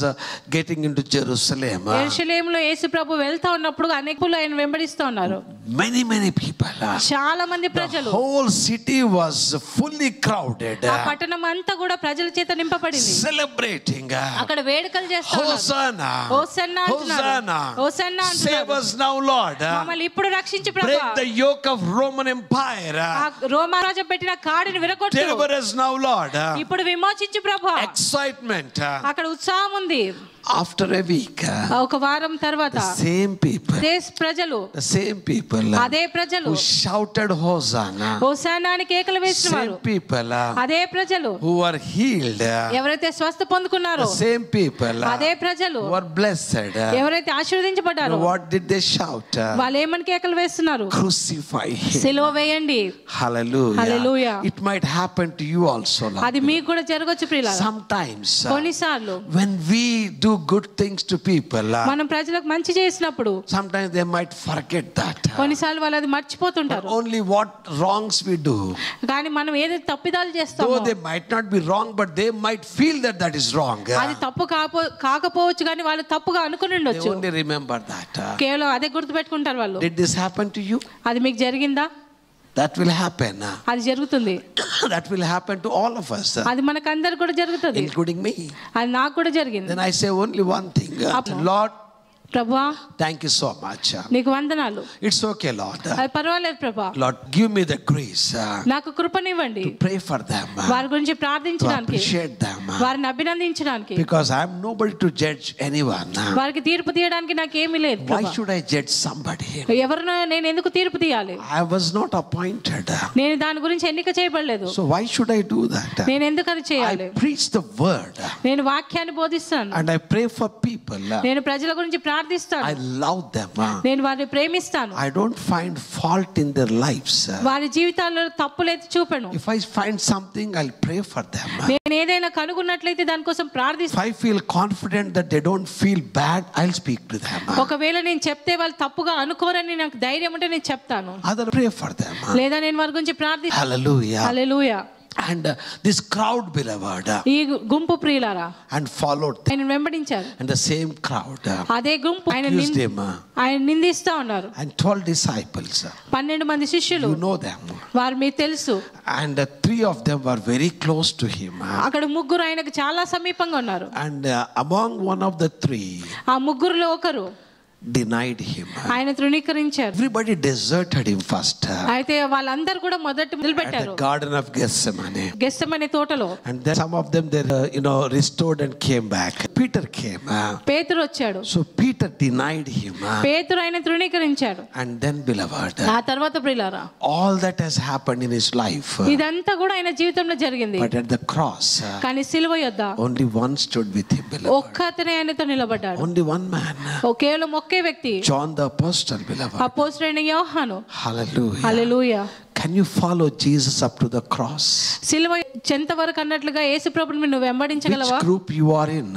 getting into Jerusalem. యెరూషలేములో యేసు ప్రభు వెళ్తా ఉన్నప్పుడు అనేకులు ఆయన వెంబడిస్తూ ఉన్నారు. Many people. చాలా మంది The ప్రజలు. whole city was fully crowded. ఆ పట్టణం అంతా కూడా ప్రజల చేత నింపబడింది. Celebrating. అక్కడ వేడుకలు చేస్తా ఉన్నారు. Hosanna. హోసన్నా అంటున్నారు. Hosanna. హోసన్నా Save అంటున్నారు. us now, Lord. మమ్మల్ని ఇప్పుడు రక్షించు Break ప్రభువా. the yoke of Roman Empire. ఆ రోమారాజు పెట్టిన కాడిని విరగొట్టు. Deliver us now, Lord. ఇప్పుడు విమోచించు ప్రభువా. Excitement. అక్కడ ఉత్సాహం ఉంది. After a week, ఒక వారం తర్వాత the same people, the same people అదే ప్రజలు who shouted Hosanna, హోసన్నా అని కేకలు వేసిన వారు, same people అదే ప్రజలు who were healed, ఎవరైతే స్వస్థ పొందుకున్నారో, the same people అదే ప్రజలు who were blessed, ఎవరైతే ఆశీర్వదించబడ్డారో, what did they shout? వాళ్ళు ఏమని కేకలు వేస్తున్నారు? Crucify him. సిలువ వేయండి. Hallelujah. Hallelujah. It might happen to you also, Lord. అది మీకు కూడా జరగొచ్చు ప్రియులారా. Sometimes కొన్నిసార్లు when we do good things to people, మనం ప్రజలకు మంచి చేసినప్పుడు sometimes they might forget that. కొన్నిసార్లు వాళ్ళు అది మర్చిపోతుంటారు. Only what wrongs we do. కానీ మనం ఏదైతే తప్పిదాలు చేస్తామో, Though they might not be wrong, but they might feel that that is wrong. అది తప్పు కాకపోవచ్చు, కానీ వాళ్ళు తప్పుగా అనుకుని They ఉండొచ్చు. only remember that. కేవలం అదే గుర్తు పెట్టుకుంటారు వాళ్ళు. Did this happen to you? అది మీకు జరిగిందా? That will happen. అది జరుగుతుంది. That will happen to all of us, అది మనకందరికి కూడా జరుగుతుంది, including me. అది నాకు కూడా జరిగింది. Then I say only one thing. Lord, ప్రభువా, thank you so much. నీకు వందనాలు. It's okay, Lord. అది పర్వాలేదు ప్రభా. Lord, give me the grace నాకు కృపనివ్వండి to pray for them, వారి గురించి to ప్రార్థించడానికి, appreciate them, వారిని అభినందించడానికి. because I am nobody to judge anyone. వారికి తీర్పు తీయడానికి నాకేమీ లేదు Why ప్రభా. should I judge somebody? ఎవరినో నేను ఎందుకు తీర్పు తీయాలి? I was not appointed. నేను దాని గురించి ఎన్నిక చేయబడలేదు. So why should I do that? నేను ఎందుకు అది చేయాలి? I preach the word నేను వాక్యాన్ని బోధిస్తాను. and I pray for people. నేను ప్రజల గురించి ప్రార్థిస్తాను. I love them. నేను వారిని ప్రేమిస్తాను. I don't find fault in their lives. వారి జీవితాల్లో తప్పులైతే చూపను. If I find something, I'll pray for them. నేను ఏదైనా కనుగొన్నట్లయితే దానికోసం If ప్రార్థిస్తాను. I feel confident that they don't feel bad, I'll speak to them. ఒకవేళ నేను చెప్తే వాళ్ళు తప్పుగా అనుకోరని నాకు ధైర్యం ఉంటే నేను చెప్తాను. Other pray for them. లేదా నేను వారి గురించి ప్రార్థిస్తాను. Hallelujah. Hallelujah. And this crowd, beloved, ఈ గుంపు ప్రియులారా and followed them. ఆయన వెంబడించారు. And the same crowd అదే గుంపు accused him ఆయన నిందిస్తా ఉన్నారు. and 12 disciples. 12 మంది శిష్యులు, You know them. వారు మీకు తెలుసు. And 3 of them were very close to him. అక్కడ ముగ్గురు ఆయనకు చాలా సమీపంగా ఉన్నారు. And among one of the 3 ఆ ముగ్గురులో ఒకరు denied him. ఆయన తృణీకరించారు. Everybody deserted him first. అయితే వాళ్ళందరూ కూడా మొదట At మొదలుపెట్టారు the Garden of Gethsemane. Gethsemane తోటలో. And then some of them they restored and came back. Peter came. పేతురు వచ్చాడు. So Peter denied him. పేతురు ఆయన తృణీకరించాడు. And then, beloved, ఆ తర్వాత ప్రియులారా all that has happened in his life. ఇదంతా కూడా ఆయన జీవితంలో జరిగింది. But at the cross, కానీ సిలువ యొద్ద only one stood with him, beloved. ఒక్క అతనే ఆయనతో నిలబడ్డాడు. Only one man. కేవలం ఒకే వ్యక్తి, John the Apostle, beloved. అపోస్తలుడైన యోహాను. Hallelujah. Hallelujah. Can you follow Jesus up to the cross? సిలువ చెంత వరకు అన్నట్లుగా యేసు ప్రభువుని నువ్వు వెంబడించగలవా? Which group you are in?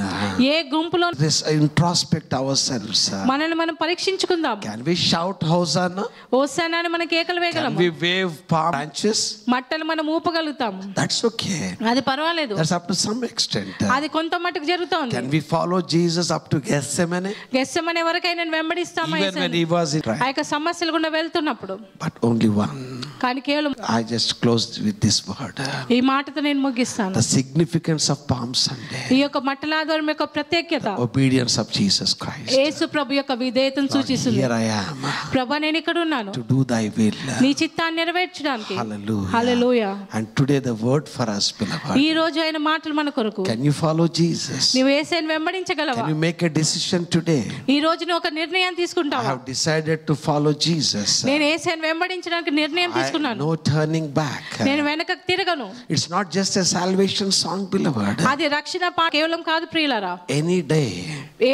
ఏ గుంపులో This introspect ourselves. మనల్ని మనం పరీక్షించుకుందాం. Can we shout Hosanna? Hosanna అని మనం కేకలు Can వేయగలము. we wave palm branches? మట్టలు మనం ఊపగలుగుతాం. That's okay. అది పర్వాలేదు. That's up to some extent. అది కొంత మట్టుకు జరుగుతోంది. Can we follow Jesus up to Gethsemane? Gethsemane వరకు ఆయన వెంబడిస్తామా? Even when he was in ఆ యొక్క సమస్యలు గుండా వెళ్తున్నప్పుడు. But only one. కానీ కేవలం I just closed with this word. ఈ మాటతో నేను ముగిస్తాను. The significance of Palm Sunday. ఈ యొక్క మట్టల ఆదివారం యొక్క ప్రత్యేకత Obedience of Jesus Christ. యేసు ప్రభు యొక్క విధేయతను సూచిస్తుంది. Here I am. ప్రభు నేను ఇక్కడ ఉన్నాను To do thy will. నీ చిత్తాన్ని నెరవేర్చడానికి. Hallelujah. Hallelujah. And today the word for us, beloved. ఈ రోజు ఆయన మాటలు మన కొరకు. Can you follow Jesus? నీవు యేసుని వెంబడించగలవా? Can you make a decision today? ఈ రోజు నువ్వు ఒక నిర్ణయం I తీసుకుంటావా? have decided to follow Jesus. నేను యేసుని వెంబడించడానికి నిర్ణయం తీసుకున్నాను. No turning back. నేను వెనకకు తిరగను. It's not just a salvation song, beloved. అది రక్షణ కేవలం కాదు ప్రియులారా. Any day,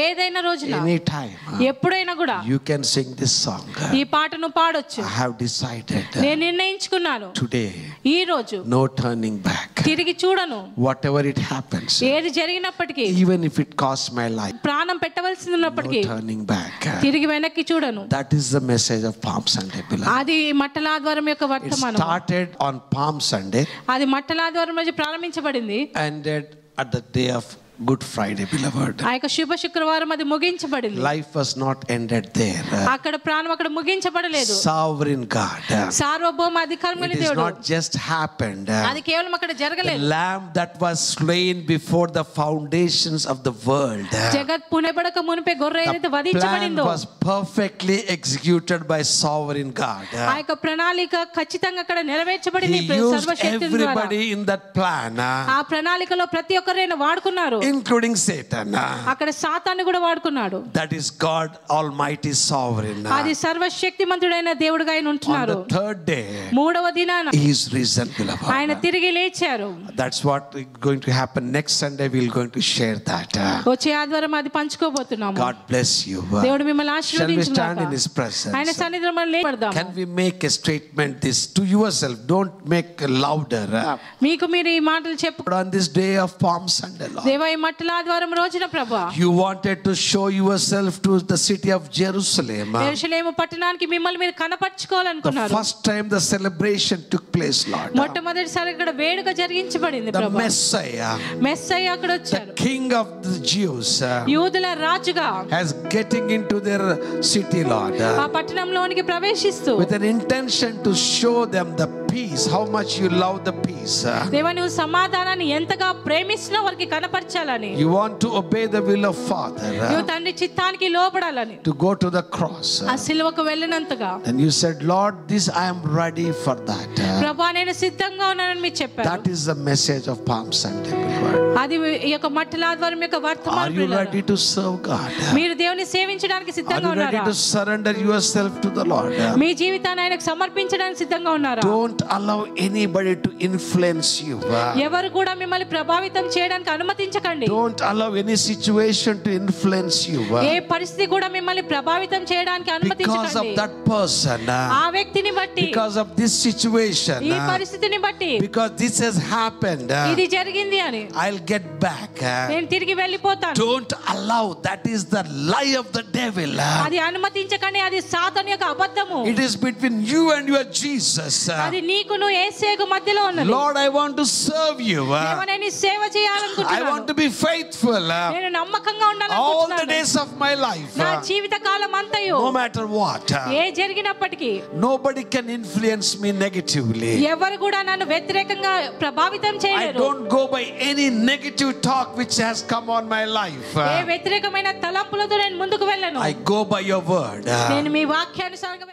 ఏదైనా రోజున, any time, ఎప్పుడైనా కూడా you can sing this song. ఈ పాటను పాడొచ్చు. I have decided నేను నిర్ణయించుకున్నాను today, ఈ రోజు no turning back. తిరిగి చూడను. Whatever it happens, ఏది జరిగినప్పటికీ, even if it costs my life, ప్రాణం పెట్టవలసి ఉన్నప్పటికీ no turning back. తిరిగి వెనక్కి చూడను. That is the message of Palm Sunday, beloved. అది మట్టల ఆదివారం యొక్క It వర్తమానం. started on Palm Sunday, అది మట్టల ఆదివారం రోజు ప్రారంభించబడింది. ended at the day of Good Friday, beloved. ఆ యొక్క శుభ శుక్రవారం అది ముగించబడింది. Life was not ended there. అక్కడ ప్రాణం అక్కడ ముగించబడలేదు. Sovereign God. సార్వభౌమ అధికారం It కలిగిన is దేవుడు. not just happened. అది కేవలం అక్కడ The జరగలేదు. lamb that was slain before the foundations of the world. జగత్ పునబడక మునిపే గొర్రె ఏదైతే The plan వధించబడిందో was perfectly executed by sovereign God. ఆ యొక్క ప్రణాళిక ఖచ్చితంగా అక్కడ He నెరవేర్చబడింది. used సర్వశక్తుని ద్వారా everybody in that plan, ఆ ప్రణాళికలో ప్రతి ఒక్కరైనా వాడుకున్నారు. including Satan. అక్కడ సాతాన్ని కూడా వాడుకున్నాడు. That is God Almighty Sovereign. అది సర్వశక్తిమంతుడైన దేవుడుగా ఆయన On ఉంటున్నారు. the third day, మూడవ దినాన He is risen, beloved. ఆయన తిరిగి లేచారు. That's what is going to happen next Sunday. We're going to share that. వచ్చే ఆదివారం అది పంచుకోబోతున్నాము. God bless you. దేవుడు మిమ్మల్ని Shall we stand ఆశీర్వదించుగాక. in His presence? ఆయన సన్నిధిలో మనం లేపడదాం. Can we make a statement this to yourself? Don't make louder. మీకు మీరు ఈ మాటలు చెప్పు. On this day of Palm Sunday, Lord, దేవా ఈ మట్టల ఆదివారం రోజున ప్రభువా you wanted to show yourself to the city of Jerusalem. యెరూషలేము పట్టణానికి మిమ్మల్ని మీరు The కనపర్చుకోవాలనుకున్నారు. first time the celebration took place, Lord. మొట్టమొదటిసారి ఇక్కడ వేడుక జరిగించబడింది The ప్రభువా. Messiah, మెస్సయ్య అక్కడ the వచ్చారు. King of the Jews, యూదుల రాజుగా has getting into their city, Lord, ఆ పట్టణంలోనికి ప్రవేశిస్తూ with an intention to show them the peace, how much you love the peace. దేవా నువ్వు సమాధానాన్ని ఎంతగా ప్రేమిస్తున్నావు వారికి కనపరచాలని, You want to obey the will of Father, నువ్వు తండ్రి చిత్తానికి లోబడాలని, to go to the cross. ఆ సిలువకు వెళ్ళినంతగా And you said, Lord, this I am ready for that. ప్రభువా నేను సిద్ధంగా ఉన్నానని మీరు చెప్పారు. That is the message of Palm Sunday, beloved. అది ఈ యొక్క మట్టల ఆదివారం యొక్క Are వర్తమానం. you ready to serve God? మీరు దేవుని సేవించడానికి Are సిద్ధంగా you ready ఉన్నారా? to surrender yourself to the Lord? మీ జీవితాన్ని ఆయనకు సమర్పించడానికి సిద్ధంగా ఉన్నారా? Don't allow anybody to influence you. ఎవరు కూడా మిమ్మల్ని ప్రభావితం చేయడానికి అనుమతించకండి. Don't allow any situation to influence you. ఏ పరిస్థితి కూడా మిమ్మల్ని ప్రభావితం చేయడానికి Because of అనుమతించకండి. that person, ఆ వ్యక్తిని బట్టి, because of this situation, ఈ పరిస్థితిని బట్టి, because this has happened, ఇది జరిగింది అని I'll get back. నేను తిరిగి వెళ్ళిపోతాను. Don't allow. That is the lie of the devil. అది అనుమతించకండి. అది సాతాను యొక్క అబద్ధము. It is between you and your Jesus. అది నీకును యేసుకు మధ్యలో ఉన్నది. Lord, I want to serve you. దేవా నేను సేవ I చేయాలనుకుంటున్నాను. want to be faithful నేను నమ్మకంగా all the ఉండాలనుకుంటున్నాను. days of my life. నా జీవిత కాలం అంతయు No matter what. ఏ జరిగినప్పటికీ Nobody can influence me negatively. ఎవరు కూడా నన్ను వ్యతిరేకంగా ప్రభావితం I చేయలేరు. don't go by any negative talk which has come on my life. ఏ వ్యతిరేకమైన తలంపులతో నేను ముందుకు వెళ్ళను. I go by your word. నేను మీ వాక్యానుసారంగా